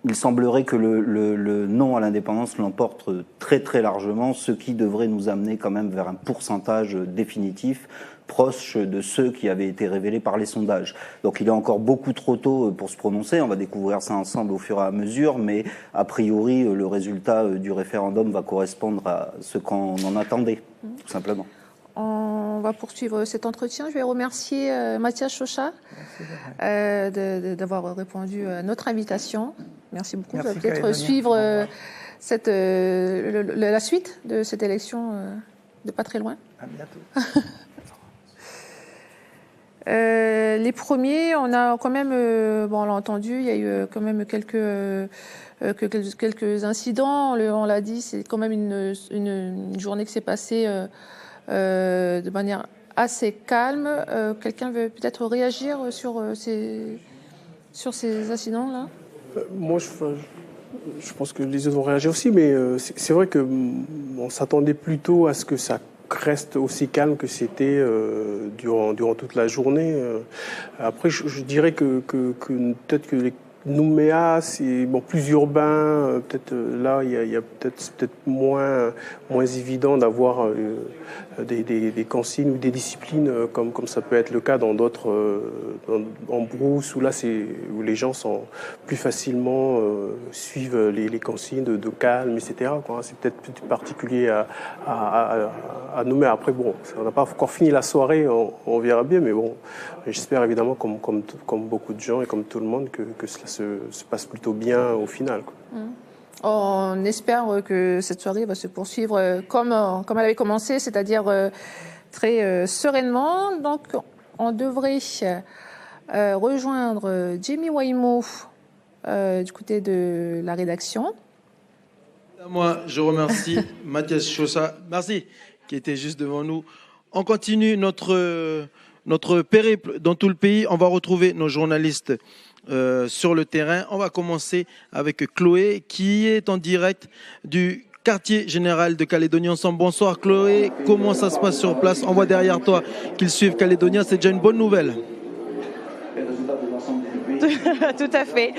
il semblerait que le non à l'indépendance l'emporte très très largement, ce qui devrait nous amener quand même vers un pourcentage définitif proche de ceux qui avaient été révélés par les sondages. Donc il est encore beaucoup trop tôt pour se prononcer, on va découvrir ça ensemble au fur et à mesure, mais a priori le résultat du référendum va correspondre à ce qu'on en attendait, tout simplement. On va poursuivre cet entretien. Je vais remercier Mathias Chauchat d'avoir répondu à notre invitation. Merci beaucoup. Merci, on va peut-être suivre la suite de cette élection de pas très loin. À bientôt. Les premiers, on a quand même, on l'a entendu, il y a eu quand même quelques incidents. On l'a dit, c'est quand même une journée qui s'est passée de manière assez calme. Quelqu'un veut peut-être réagir sur ces incidents-là? Moi, je pense que les autres vont réagir aussi, mais c'est vrai qu'on s'attendait plutôt à ce que ça reste aussi calme que c'était durant toute la journée. Après, je dirais que peut-être que les Nouméa, c'est plus urbain. Peut-être là, il y a peut-être moins évident d'avoir des consignes ou des disciplines comme ça peut être le cas dans d'autres en brousse où là où les gens sont plus facilement suivent les consignes de calme, etc. C'est peut-être plus particulier à Nouméa. Après on n'a pas encore fini la soirée, on verra bien, mais bon, j'espère évidemment comme beaucoup de gens et comme tout le monde que cela se passe plutôt bien au final. On espère que cette soirée va se poursuivre comme elle avait commencé, c'est-à-dire très sereinement. Donc, on devrait rejoindre Jamie Waimo du côté de la rédaction. Moi, je remercie Mathias Chaussat, merci, qui était juste devant nous. On continue notre périple dans tout le pays. On va retrouver nos journalistes sur le terrain. On va commencer avec Chloé qui est en direct du quartier général de Calédonie Ensemble. Bonsoir Chloé, comment ça se passe sur place? On voit derrière toi qu'ils suivent Calédonia, c'est déjà une bonne nouvelle. Tout à fait.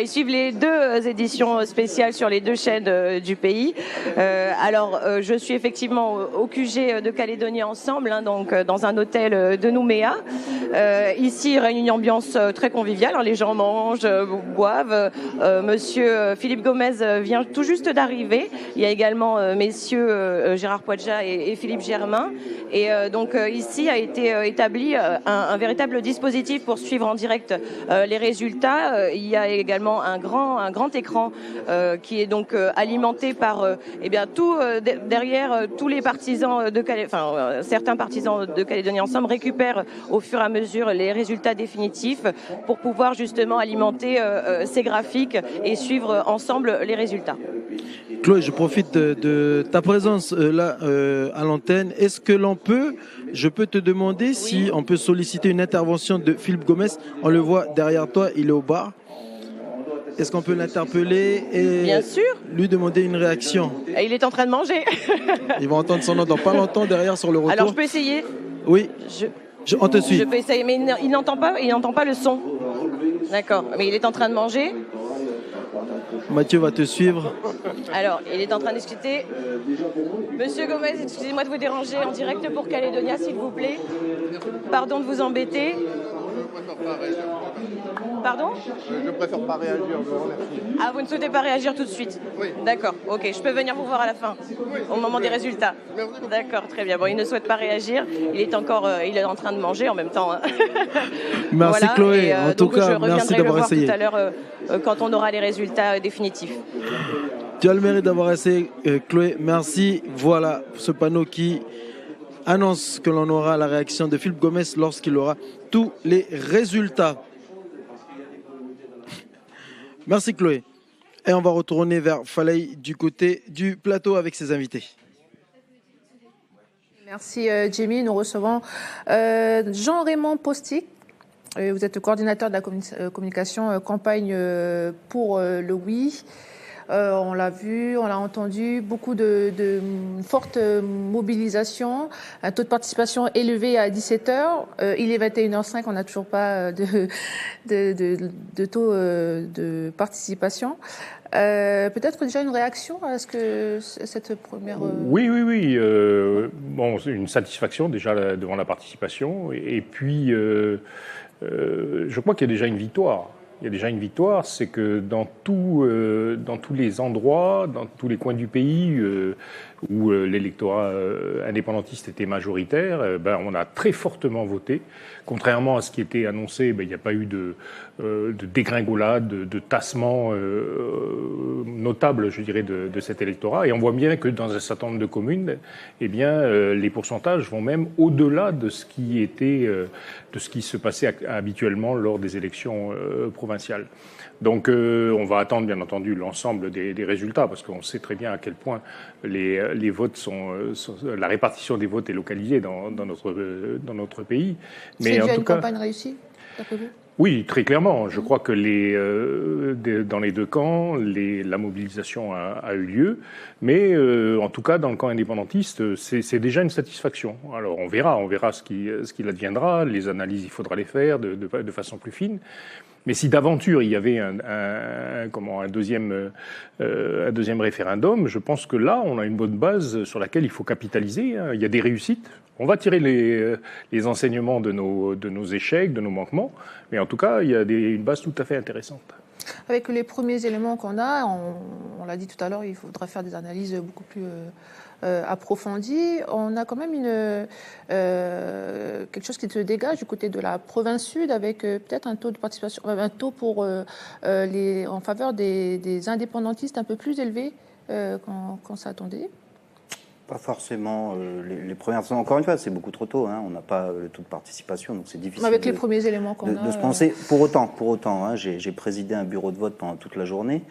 Ils suivent les deux éditions spéciales sur les deux chaînes du pays. Alors, je suis effectivement au QG de Calédonie Ensemble, donc dans un hôtel de Nouméa. Ici, il règne une ambiance très conviviale. Les gens mangent, boivent. Monsieur Philippe Gomez vient tout juste d'arriver. Il y a également messieurs Gérard Poidja et Philippe Germain. Et donc ici a été établi un véritable dispositif pour suivre en direct les résultats. Il y a également un grand écran qui est donc alimenté par derrière tous les partisans de certains partisans de Calédonie Ensemble récupèrent au fur et à mesure les résultats définitifs pour pouvoir justement alimenter ces graphiques et suivre ensemble les résultats. Chloé, je profite de ta présence là à l'antenne. Est-ce que je peux te demander si on peut solliciter une intervention de Philippe Gomez? On le voit derrière toi, il est au bar. Est-ce qu'on peut l'interpeller et bien sûr lui demander une réaction? Et il est en train de manger. Il va entendre son nom dans pas longtemps derrière sur le retour. Alors je peux essayer? Oui, on te suit. Je peux essayer, mais il n'entend pas le son. D'accord, mais il est en train de manger. Mathieu va te suivre. Alors, il est en train de discuter. Monsieur Gomez, excusez-moi de vous déranger en direct pour Calédonia, s'il vous plaît. Pardon de vous embêter. Pardon? Je préfère pas réagir, je vous remercie. Ah, vous ne souhaitez pas réagir tout de suite? Oui. D'accord, ok. Je peux venir vous voir à la fin, au moment des résultats. D'accord, très bien. Bon, il ne souhaite pas réagir. Il est en train de manger en même temps. Merci voilà. Chloé. Et, en tout cas, merci d'avoir essayé. Tout à l'heure, quand on aura les résultats définitifs. Tu as le mérite d'avoir essayé, Chloé. Merci. Voilà ce panneau qui annonce que l'on aura la réaction de Philippe Gomez lorsqu'il aura tous les résultats. Merci Chloé. Et on va retourner vers Falaï du côté du plateau avec ses invités. Merci Jamie. Nous recevons Jean-Raymond Postic. Vous êtes coordinateur de la communication campagne pour le oui. On l'a vu, on l'a entendu, beaucoup de forte mobilisation, un taux de participation élevé à 17h. Il est 21h05, on n'a toujours pas de taux de participation. Peut-être déjà une réaction à ce que cette première... Oui. Bon, c'est une satisfaction déjà devant la participation. Et puis, je crois qu'il y a déjà une victoire. Il y a déjà une victoire, c'est que dans tous les endroits, dans tous les coins du pays où l'électorat indépendantiste était majoritaire, on a très fortement voté. Contrairement à ce qui était annoncé, il n'y a pas eu de dégringolade, de tassement notable, je dirais, de cet électorat. Et on voit bien que dans un certain nombre de communes, les pourcentages vont même au-delà de ce qui se passait habituellement lors des élections provinciales. Donc on va attendre bien entendu l'ensemble des résultats parce qu'on sait très bien à quel point les votes la répartition des votes est localisée dans notre pays. Mais c'est déjà une campagne réussie, d'après vous ? Oui, très clairement. Je crois que dans les deux camps, la mobilisation a eu lieu. Mais en tout cas, dans le camp indépendantiste, c'est déjà une satisfaction. Alors on verra ce qu'il adviendra. Les analyses, il faudra les faire de façon plus fine. Mais si d'aventure il y avait un deuxième référendum, je pense que là, on a une bonne base sur laquelle il faut capitaliser. Il y a des réussites. On va tirer les enseignements de nos échecs, de nos manquements. Mais en tout cas, il y a une base tout à fait intéressante. Avec les premiers éléments qu'on a, on l'a dit tout à l'heure, il faudra faire des analyses beaucoup plus approfondies. On a quand même quelque chose qui se dégage du côté de la province sud, avec peut-être un taux de participation, un taux en faveur des indépendantistes un peu plus élevé qu'on s'attendait. Pas forcément les premières semaines. Encore une fois, c'est beaucoup trop tôt. On n'a pas le taux de participation, donc c'est difficile. Avec les premiers éléments qu'on a. De se penser. Pour autant, j'ai présidé un bureau de vote pendant toute la journée.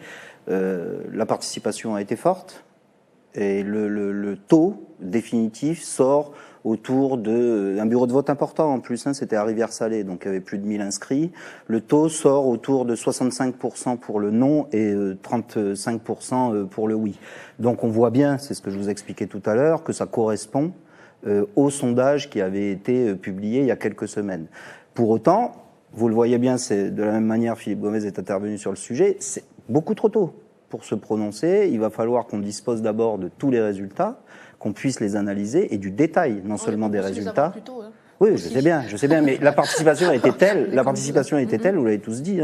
La participation a été forte et le taux définitif sort autour d'un bureau de vote important en plus, c'était à Rivière-Salée, donc il y avait plus de 1000 inscrits. Le taux sort autour de 65% pour le non et 35% pour le oui. Donc on voit bien, c'est ce que je vous expliquais tout à l'heure, que ça correspond au sondage qui avait été publié il y a quelques semaines. Pour autant, vous le voyez bien, c'est de la même manière, Philippe Gomez est intervenu sur le sujet, c'est beaucoup trop tôt pour se prononcer. Il va falloir qu'on dispose d'abord de tous les résultats, qu'on puisse les analyser et du détail, non seulement des résultats. Plus tôt, oui, je sais bien, mais la participation a été telle, vous l'avez tous dit,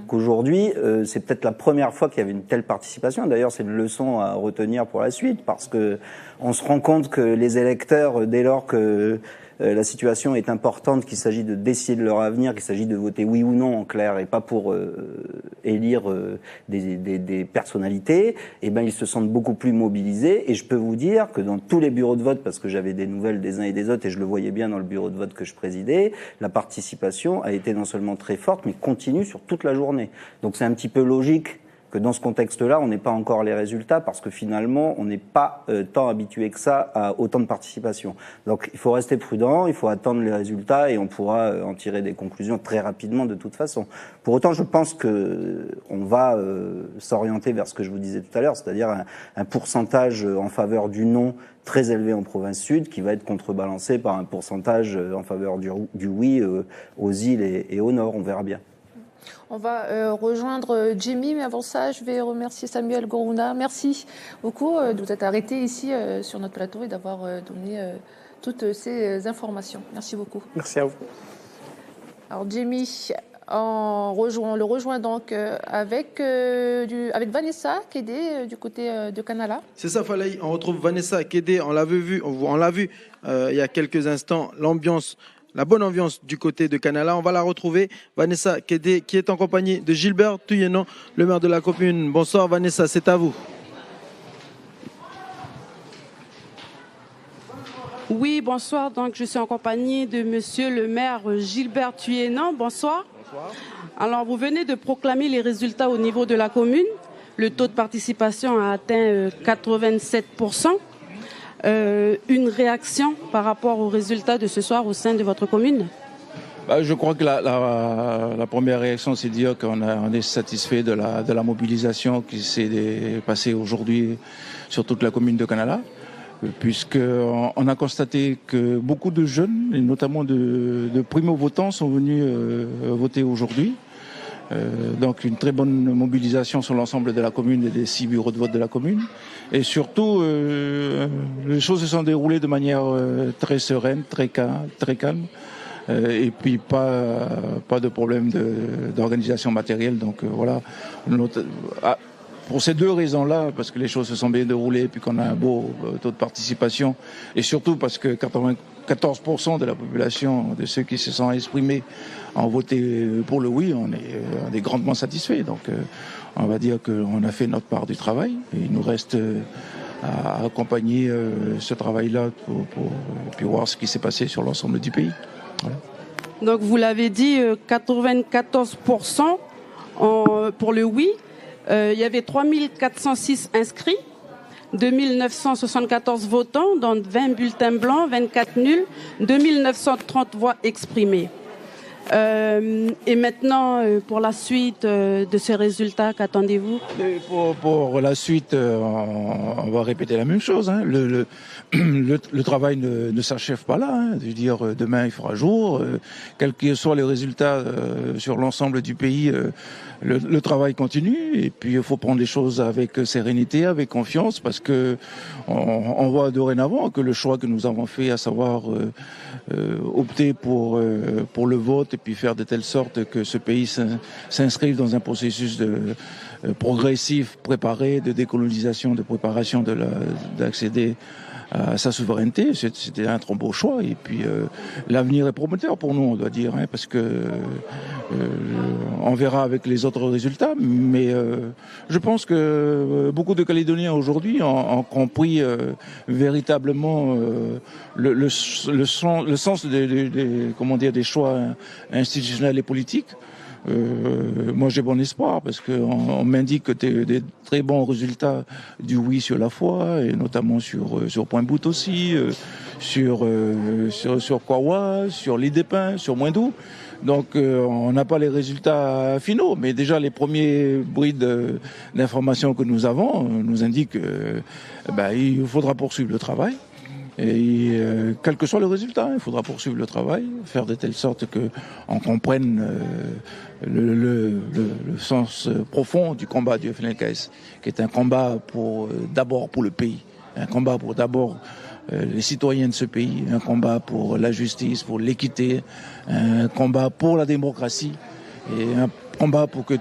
qu'aujourd'hui, c'est peut-être la première fois qu'il y avait une telle participation. D'ailleurs, c'est une leçon à retenir pour la suite, parce que on se rend compte que les électeurs, dès lors que la situation est importante, qu'il s'agit de décider de leur avenir, qu'il s'agit de voter oui ou non en clair, et pas pour élire des personnalités, ils se sentent beaucoup plus mobilisés. Et je peux vous dire que dans tous les bureaux de vote, parce que j'avais des nouvelles des uns et des autres, et je le voyais bien dans le bureau de vote que je présidais, la participation a été non seulement très forte, mais continue sur toute la journée. Donc c'est un petit peu logique que dans ce contexte-là, on n'ait pas encore les résultats parce que finalement, on n'est pas tant habitué que ça à autant de participation. Donc, il faut rester prudent, il faut attendre les résultats et on pourra en tirer des conclusions très rapidement de toute façon. Pour autant, je pense que on va s'orienter vers ce que je vous disais tout à l'heure, c'est-à-dire un pourcentage en faveur du non très élevé en province sud qui va être contrebalancé par un pourcentage en faveur du oui aux îles et au nord. On verra bien. On va rejoindre Jimmy, mais avant ça, je vais remercier Samuel Gorouna. Merci beaucoup de vous être arrêté ici sur notre plateau et d'avoir donné toutes ces informations. Merci beaucoup. Merci à vous. Alors Jimmy, on le rejoint donc avec Vanessa Kédé du côté de Canala. C'est ça, Falaï. On retrouve Vanessa Kédé. On l'a vu il y a quelques instants. La bonne ambiance du côté de Canala. On va la retrouver, Vanessa Kédé, qui est en compagnie de Gilbert Thuyenan, le maire de la commune. Bonsoir Vanessa, c'est à vous. Oui, bonsoir. Donc, je suis en compagnie de monsieur le maire Gilbert Thuyenan. Bonsoir. Bonsoir. Alors, vous venez de proclamer les résultats au niveau de la commune. Le taux de participation a atteint 87%. Une réaction par rapport aux résultats de ce soir au sein de votre commune? Je crois que la première réaction, c'est de dire on est satisfait de la mobilisation qui s'est passée aujourd'hui sur toute la commune de Canala, puisqu'on a constaté que beaucoup de jeunes, et notamment de primo-votants, sont venus voter aujourd'hui. Donc une très bonne mobilisation sur l'ensemble de la commune et des 6 bureaux de vote de la commune. Et surtout, les choses se sont déroulées de manière très sereine, très calme. Et puis pas de problème d'organisation matérielle. Donc voilà. Pour ces 2 raisons-là, parce que les choses se sont bien déroulées, puis qu'on a un beau taux de participation, et surtout parce que 94% de la population, de ceux qui se sont exprimés, ont voté pour le oui, on est grandement satisfaits. Donc on va dire qu'on a fait notre part du travail, et il nous reste à accompagner ce travail-là pour voir ce qui s'est passé sur l'ensemble du pays. Voilà. Donc vous l'avez dit, 94% pour le oui. Il y avait 3406 inscrits, 2974 votants, dont 20 bulletins blancs, 24 nuls, 2930 voix exprimées. Et maintenant, pour la suite de ces résultats, qu'attendez-vous? Pour la suite, on va répéter la même chose. Hein. Le travail ne s'achève pas là. Hein. Je veux dire, demain il fera jour. Quels que soient les résultats sur l'ensemble du pays, le travail continue. Et puis il faut prendre les choses avec sérénité, avec confiance, parce que on voit dorénavant que le choix que nous avons fait, à savoir opter pour le vote et puis faire de telle sorte que ce pays s'inscrive dans un processus progressif, préparé, de décolonisation, de préparation d'accéder à sa souveraineté. C'était un trop beau choix. Et puis l'avenir est prometteur pour nous, on doit dire, hein, parce que on verra avec les autres résultats. Mais je pense que beaucoup de Calédoniens aujourd'hui ont compris véritablement le sens des choix institutionnels et politiques. Moi j'ai bon espoir parce qu'on m'indique que des très bons résultats du oui sur la foi, et notamment sur Pointe-Bout aussi, sur Kawa, sur l'île des Pins, sur Moindou. Donc on n'a pas les résultats finaux, mais déjà les premiers brides d'informations que nous avons nous indiquent il faudra poursuivre le travail. Et quel que soit le résultat, il faudra poursuivre le travail, faire de telle sorte qu'on comprenne le sens profond du combat du FNLKS, qui est un combat d'abord pour le pays, un combat pour d'abord les citoyens de ce pays, un combat pour la justice, pour l'équité, un combat pour la démocratie, et un combat pour que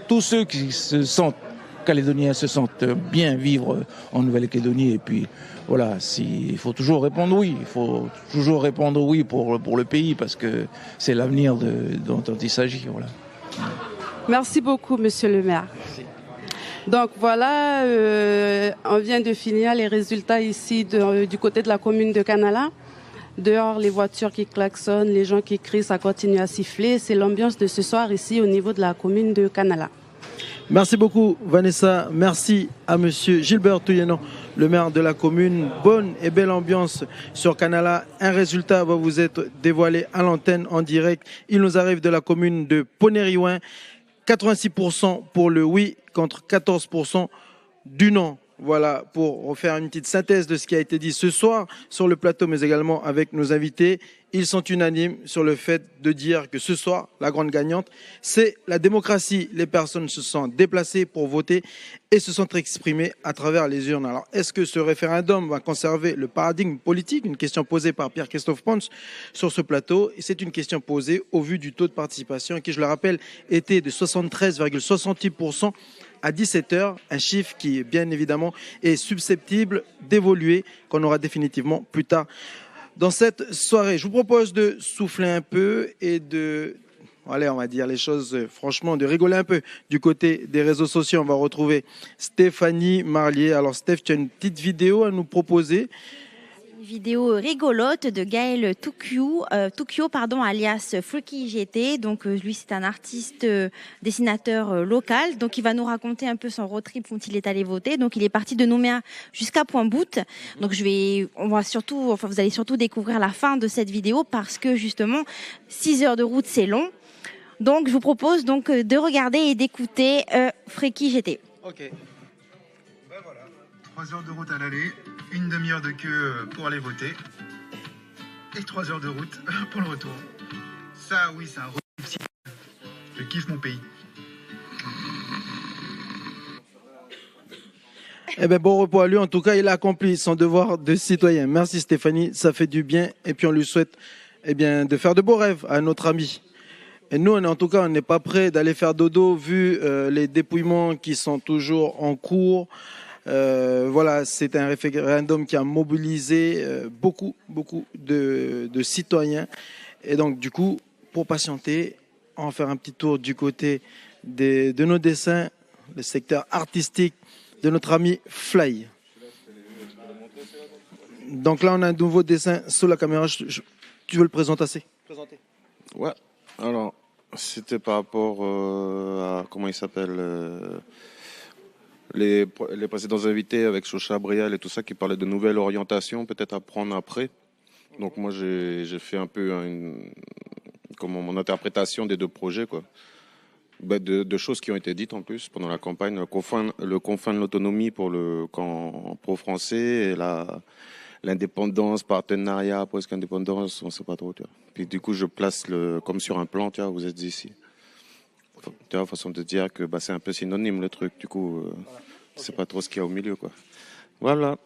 tous ceux qui se sentent calédoniens se sentent bien vivre en Nouvelle-Calédonie. Et puis voilà, il faut toujours répondre oui. Il faut toujours répondre oui pour le pays, parce que c'est l'avenir dont il s'agit. Voilà. Merci beaucoup, monsieur le maire. Merci. Donc voilà, on vient de finir les résultats ici du côté de la commune de Canala. Dehors, les voitures qui klaxonnent, les gens qui crient, ça continue à siffler. C'est l'ambiance de ce soir ici au niveau de la commune de Canala. Merci beaucoup Vanessa, merci à monsieur Gilbert Touyenon, le maire de la commune. Bonne et belle ambiance sur Canala. Un résultat va vous être dévoilé à l'antenne en direct. Il nous arrive de la commune de Ponériouin. 86% pour le oui contre 14% du non. Voilà, pour refaire une petite synthèse de ce qui a été dit ce soir sur le plateau, mais également avec nos invités. Ils sont unanimes sur le fait de dire que ce soir, la grande gagnante, c'est la démocratie. Les personnes se sont déplacées pour voter et se sont exprimées à travers les urnes. Alors, est-ce que ce référendum va conserver le paradigme politique? Une question posée par Pierre-Christophe Pons sur ce plateau. Et c'est une question posée au vu du taux de participation qui, je le rappelle, était de 73,68% à 17h, un chiffre qui, bien évidemment, est susceptible d'évoluer, qu'on aura définitivement plus tard dans cette soirée. Je vous propose de souffler un peu et allez, on va dire les choses franchement, de rigoler un peu. Du côté des réseaux sociaux, on va retrouver Stéphanie Marlier. Alors Steph, tu as une petite vidéo à nous proposer. Vidéo rigolote de Gaël Tukyo, alias Freaky GT. Donc lui, c'est un artiste dessinateur local. Donc il va nous raconter un peu son road trip où il est allé voter. Donc il est parti de Nouméa jusqu'à Pointe-Boute. Donc vous allez surtout découvrir la fin de cette vidéo parce que justement 6 heures de route c'est long. Donc je vous propose donc de regarder et d'écouter Freaky GT. Ok. Ben voilà, 3 heures de route à l'aller. 1 demi-heure de queue pour aller voter et 3 heures de route pour le retour. Ça, oui, c'est un road trip. Je kiffe mon pays. Eh bien, bon repos à lui. En tout cas, il a accompli son devoir de citoyen. Merci Stéphanie, ça fait du bien. Et puis, on lui souhaite de faire de beaux rêves à notre ami. Et nous, en tout cas, on n'est pas prêt d'aller faire dodo vu les dépouillements qui sont toujours en cours. Voilà, c'est un référendum qui a mobilisé beaucoup de citoyens. Et donc, du coup, pour patienter, on va faire un petit tour du côté de nos dessins, le secteur artistique de notre ami Fly. Donc là, on a un nouveau dessin sous la caméra. Tu veux le présenter? Ouais, alors, c'était par rapport à, comment il s'appelle les précédents invités avec Chocha Brial et tout ça qui parlaient de nouvelles orientations peut-être à prendre après. Donc moi j'ai fait un peu mon interprétation des deux projets quoi. De choses qui ont été dites en plus pendant la campagne, le confin de l'autonomie pour le camp pro-français et l'indépendance, partenariat, presque indépendance, on ne sait pas trop. Tu vois. Puis du coup je place comme sur un plan, tu vois, vous êtes ici. Tu vois, façon de dire que c'est un peu synonyme le truc, du coup, c'est pas trop ce qu'il y a au milieu, quoi. Voilà.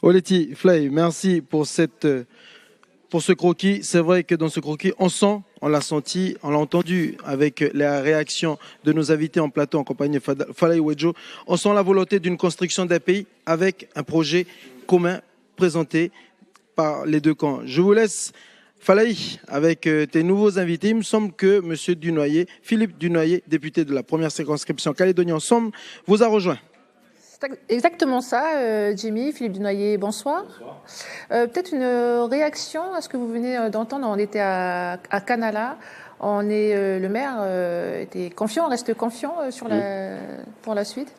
Oleti, Fly, merci pour ce croquis. C'est vrai que dans ce croquis, on l'a senti, on l'a entendu avec la réaction de nos invités en plateau en compagnie de Falaï Wedjo. On sent la volonté d'une construction d'un pays avec un projet commun présenté par les deux camps. Je vous laisse Falaï, avec tes nouveaux invités, il me semble que M. Dunoyer, Philippe Dunoyer, député de la première circonscription Calédonie Ensemble, vous a rejoint. C'est exactement ça, Jimmy. Philippe Dunoyer, bonsoir. Peut-être une réaction à ce que vous venez d'entendre. On était à Canala. Le maire était confiant, reste confiant pour la suite.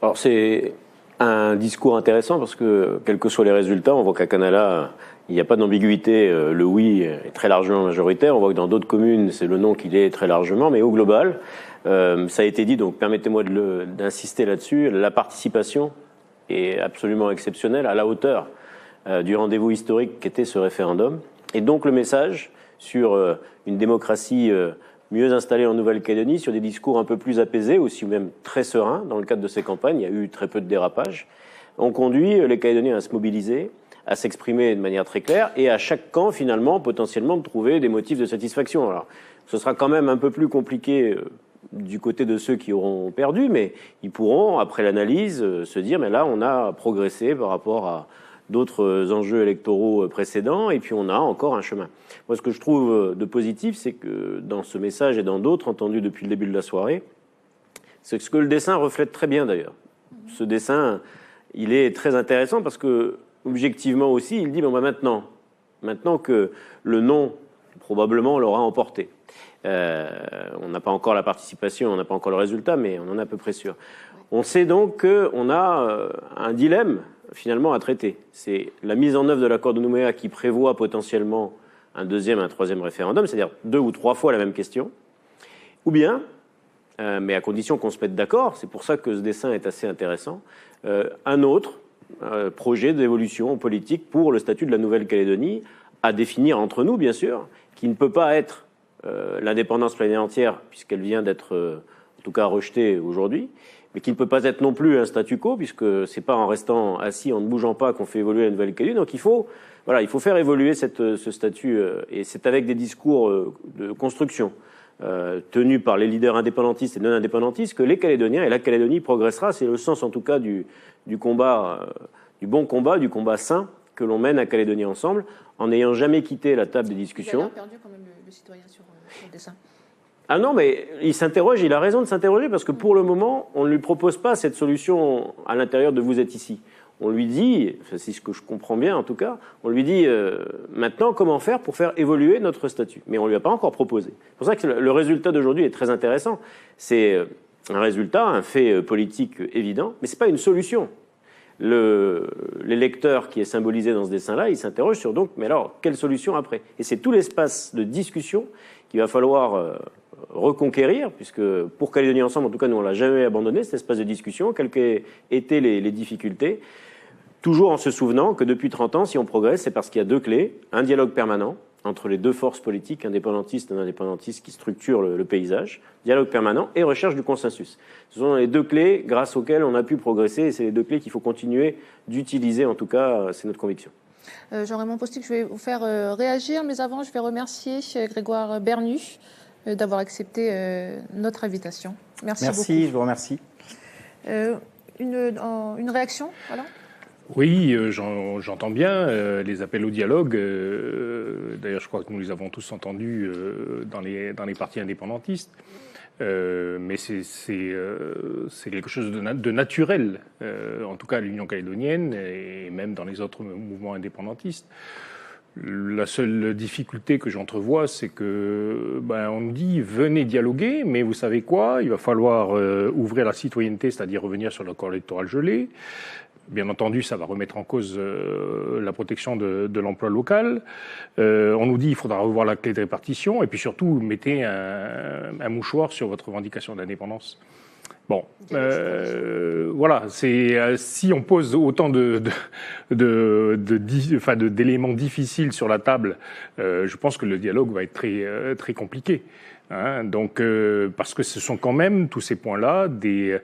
Alors c'est un discours intéressant parce que, quels que soient les résultats, on voit qu'à Canala, il n'y a pas d'ambiguïté. Le oui est très largement majoritaire. On voit que dans d'autres communes, c'est le non qui l'est très largement. Mais au global, ça a été dit, donc permettez-moi d'insister là-dessus. La participation est absolument exceptionnelle, à la hauteur du rendez-vous historique qu'était ce référendum. Et donc le message sur une démocratie mieux installée en Nouvelle-Calédonie, sur des discours un peu plus apaisés, aussi même très sereins dans le cadre de ces campagnes. Il y a eu très peu de dérapages. On conduit les Calédoniens à se mobiliser, à s'exprimer de manière très claire, et à chaque camp, finalement, potentiellement, de trouver des motifs de satisfaction. Alors, ce sera quand même un peu plus compliqué du côté de ceux qui auront perdu, mais ils pourront, après l'analyse, se dire, mais là, on a progressé par rapport à d'autres enjeux électoraux précédents, et puis on a encore un chemin. Moi, ce que je trouve de positif, c'est que dans ce message et dans d'autres entendus depuis le début de la soirée, c'est ce que le dessin reflète très bien, d'ailleurs. Ce dessin, il est très intéressant parce que, objectivement aussi, il dit maintenant que le non, probablement, l'aura emporté. On n'a pas encore la participation, on n'a pas encore le résultat, mais on en est à peu près sûr. On sait donc qu'on a un dilemme, finalement, à traiter. C'est la mise en œuvre de l'accord de Nouméa qui prévoit potentiellement un deuxième et un troisième référendum, c'est-à-dire 2 ou 3 fois la même question, ou bien, mais à condition qu'on se mette d'accord, c'est pour ça que ce dessin est assez intéressant, un autre projet d'évolution politique pour le statut de la Nouvelle-Calédonie, à définir entre nous, bien sûr, qui ne peut pas être l'indépendance pleine et entière, puisqu'elle vient d'être, en tout cas, rejetée aujourd'hui, mais qui ne peut pas être non plus un statu quo, puisque c'est pas en restant assis, en ne bougeant pas, qu'on fait évoluer la Nouvelle-Calédonie. Donc il faut faire évoluer ce statut, et c'est avec des discours de construction tenus par les leaders indépendantistes et non indépendantistes que les Calédoniens et la Calédonie progressera. C'est le sens, en tout cas, du combat, du bon combat, du combat sain que l'on mène à Calédonie Ensemble, en n'ayant jamais quitté la table des discussions. Il a perdu quand même le citoyen sur le dessin. Ah non, mais il s'interroge, il a raison de s'interroger, parce que pour le moment, on ne lui propose pas cette solution à l'intérieur de vous êtes ici. on lui dit, c'est ce que je comprends bien en tout cas, on lui dit maintenant comment faire pour faire évoluer notre statut. Mais on ne lui a pas encore proposé. C'est pour ça que le résultat d'aujourd'hui est très intéressant. C'est un résultat, un fait politique évident, mais ce n'est pas une solution. L'électeur qui est symbolisé dans ce dessin-là, il s'interroge sur donc, mais alors, quelle solution après? Et c'est tout l'espace de discussion qu'il va falloir reconquérir, puisque pour Calédonie Ensemble, en tout cas, nous, on ne l'a jamais abandonné, cet espace de discussion, quelles qu'aient été les difficultés, toujours en se souvenant que depuis 30 ans, si on progresse, c'est parce qu'il y a deux clés, un dialogue permanent entre les deux forces politiques, indépendantistes et non-indépendantistes, qui structurent le paysage, dialogue permanent et recherche du consensus. Ce sont les deux clés grâce auxquelles on a pu progresser, et c'est les deux clés qu'il faut continuer d'utiliser, en tout cas, c'est notre conviction. Jean-Raymond Postic, je vais vous faire réagir, mais avant, je vais remercier Grégoire Bernu d'avoir accepté notre invitation. Merci beaucoup. Merci, je vous remercie. Une réaction, voilà. Oui, j'entends bien les appels au dialogue. D'ailleurs, je crois que nous les avons tous entendus dans les partis indépendantistes. Mais c'est quelque chose de naturel, en tout cas à l'Union calédonienne et même dans les autres mouvements indépendantistes. La seule difficulté que j'entrevois, c'est que on nous dit venez dialoguer, mais vous savez quoi, il va falloir ouvrir la citoyenneté, c'est-à-dire revenir sur le corps électoral gelé. Bien entendu, ça va remettre en cause la protection de l'emploi local. On nous dit qu'il faudra revoir la clé de répartition et puis surtout, mettez un mouchoir sur votre revendication d'indépendance. Bon, voilà, si on pose autant d'éléments difficiles sur la table, je pense que le dialogue va être très, très compliqué. Hein, donc, parce que ce sont quand même tous ces points-là je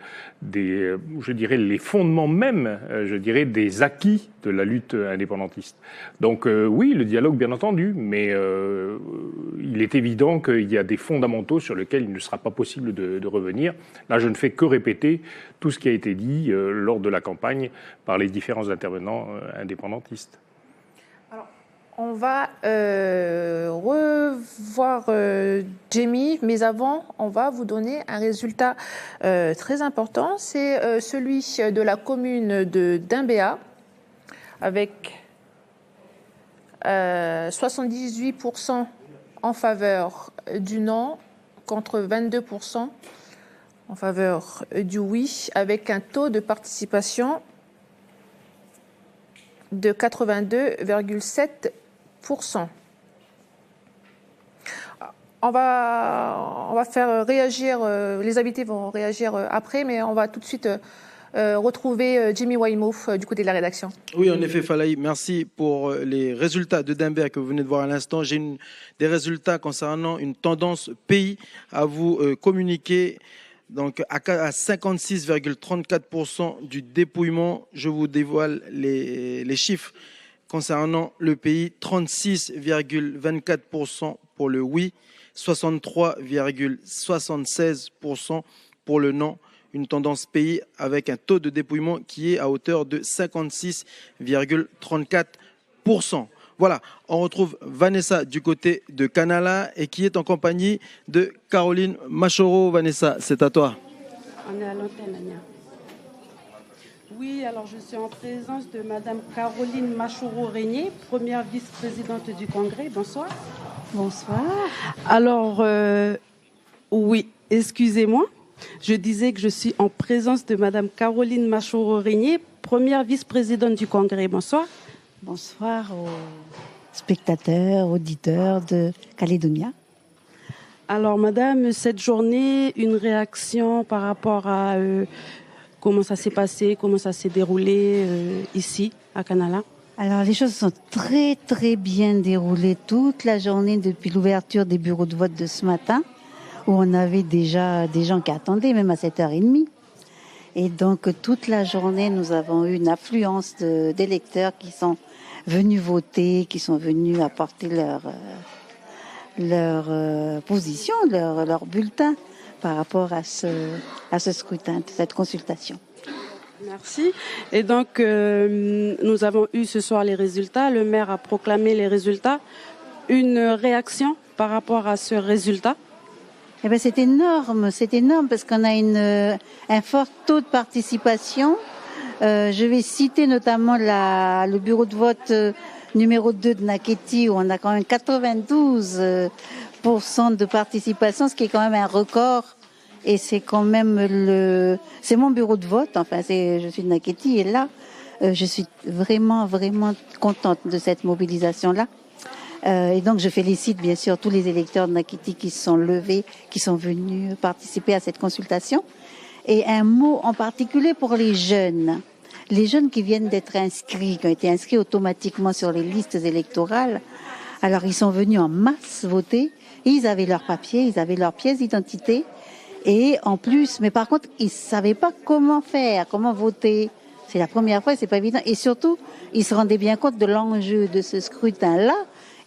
dirais, les fondements même, je dirais, des acquis de la lutte indépendantiste. Donc, oui, le dialogue, bien entendu, mais il est évident qu'il y a des fondamentaux sur lesquels il ne sera pas possible de revenir. Là, je ne fais que répéter tout ce qui a été dit lors de la campagne par les différents intervenants indépendantistes. On va revoir Jamie, mais avant, on va vous donner un résultat très important. C'est celui de la commune de Dimbéa, avec 78% en faveur du non, contre 22% en faveur du oui, avec un taux de participation de 82,7%. On va faire réagir, les invités vont réagir après, mais on va tout de suite retrouver Jimmy Waimo du côté de la rédaction. Oui, en effet, Falaï, merci pour les résultats de Dimbéa que vous venez de voir à l'instant. J'ai des résultats concernant une tendance pays à vous communiquer. Donc, à 56,34% du dépouillement, je vous dévoile les chiffres concernant le pays. 36,24% pour le oui, 63,76% pour le non. Une tendance pays avec un taux de dépouillement qui est à hauteur de 56,34%. Voilà, on retrouve Vanessa du côté de Canala et qui est en compagnie de Caroline Machoro. Vanessa, c'est à toi. On est à l'antenne, Ania. Oui, alors je suis en présence de Madame Caroline Machoro-Régnier, première vice-présidente du Congrès. Bonsoir. Bonsoir. Alors, oui, excusez-moi. Je disais que je suis en présence de Madame Caroline Machoro-Régnier, première vice-présidente du Congrès. Bonsoir. Bonsoir aux spectateurs, auditeurs de Calédonia. Alors, Madame, cette journée, une réaction par rapport à comment ça s'est passé, comment ça s'est déroulé ici, à Canala? Alors, les choses sont très, très bien déroulées toute la journée depuis l'ouverture des bureaux de vote de ce matin, où on avait déjà des gens qui attendaient, même à 7h30. Et donc, toute la journée, nous avons eu une affluence d'électeurs qui sont venus voter, qui sont venus apporter leur position, leur bulletin par rapport à ce scrutin, cette consultation. Merci. Et donc, nous avons eu ce soir les résultats. Le maire a proclamé les résultats. Une réaction par rapport à ce résultat? Eh ben, c'est énorme parce qu'on a un fort taux de participation Je vais citer notamment le bureau de vote numéro 2 de Naketi, où on a quand même 92% de participation, ce qui est quand même un record. Et c'est quand même c'est mon bureau de vote. Enfin, je suis de Naketi et là, je suis vraiment, vraiment contente de cette mobilisation-là. Et donc, je félicite bien sûr tous les électeurs de Naketi qui se sont levés, qui sont venus participer à cette consultation. Et un mot en particulier pour les jeunes qui viennent d'être inscrits, qui ont été inscrits automatiquement sur les listes électorales. Alors, ils sont venus en masse voter. Ils avaient leurs papiers, ils avaient leurs pièces d'identité. Et en plus, mais par contre, ils savaient pas comment faire, comment voter. C'est la première fois, c'est pas évident. Et surtout, ils se rendaient bien compte de l'enjeu de ce scrutin-là.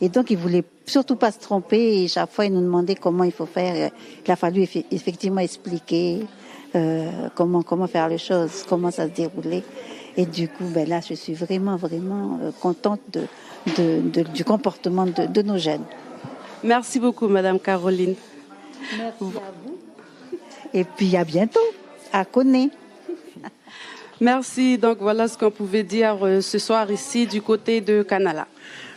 Et donc, ils voulaient surtout pas se tromper. Et chaque fois, ils nous demandaient comment il faut faire. Il a fallu effectivement expliquer comment faire les choses, comment ça se déroulait. Et du coup, là, je suis vraiment, vraiment contente du comportement de nos jeunes. Merci beaucoup, Madame Caroline. Merci à vous. Et puis, à bientôt, à Koné. Merci. Donc, voilà ce qu'on pouvait dire ce soir ici du côté de Kanala.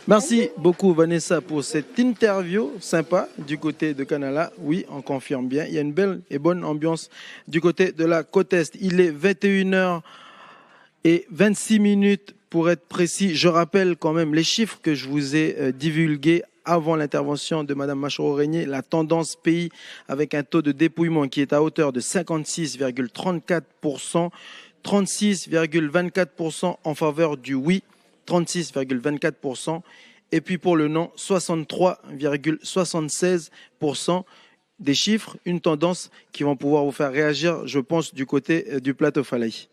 Merci beaucoup Vanessa pour cette interview sympa du côté de Kanala. Oui, on confirme bien. Il y a une belle et bonne ambiance du côté de la côte Est. Il est 21h26 pour être précis. Je rappelle quand même les chiffres que je vous ai divulgués avant l'intervention de Madame Machoro-Régnier. La tendance pays avec un taux de dépouillement qui est à hauteur de 56,34%, 36,24% en faveur du oui, 36,24%. Et puis pour le non, 63,76%. Des chiffres, une tendance qui vont pouvoir vous faire réagir, je pense, du côté du plateau Falaï.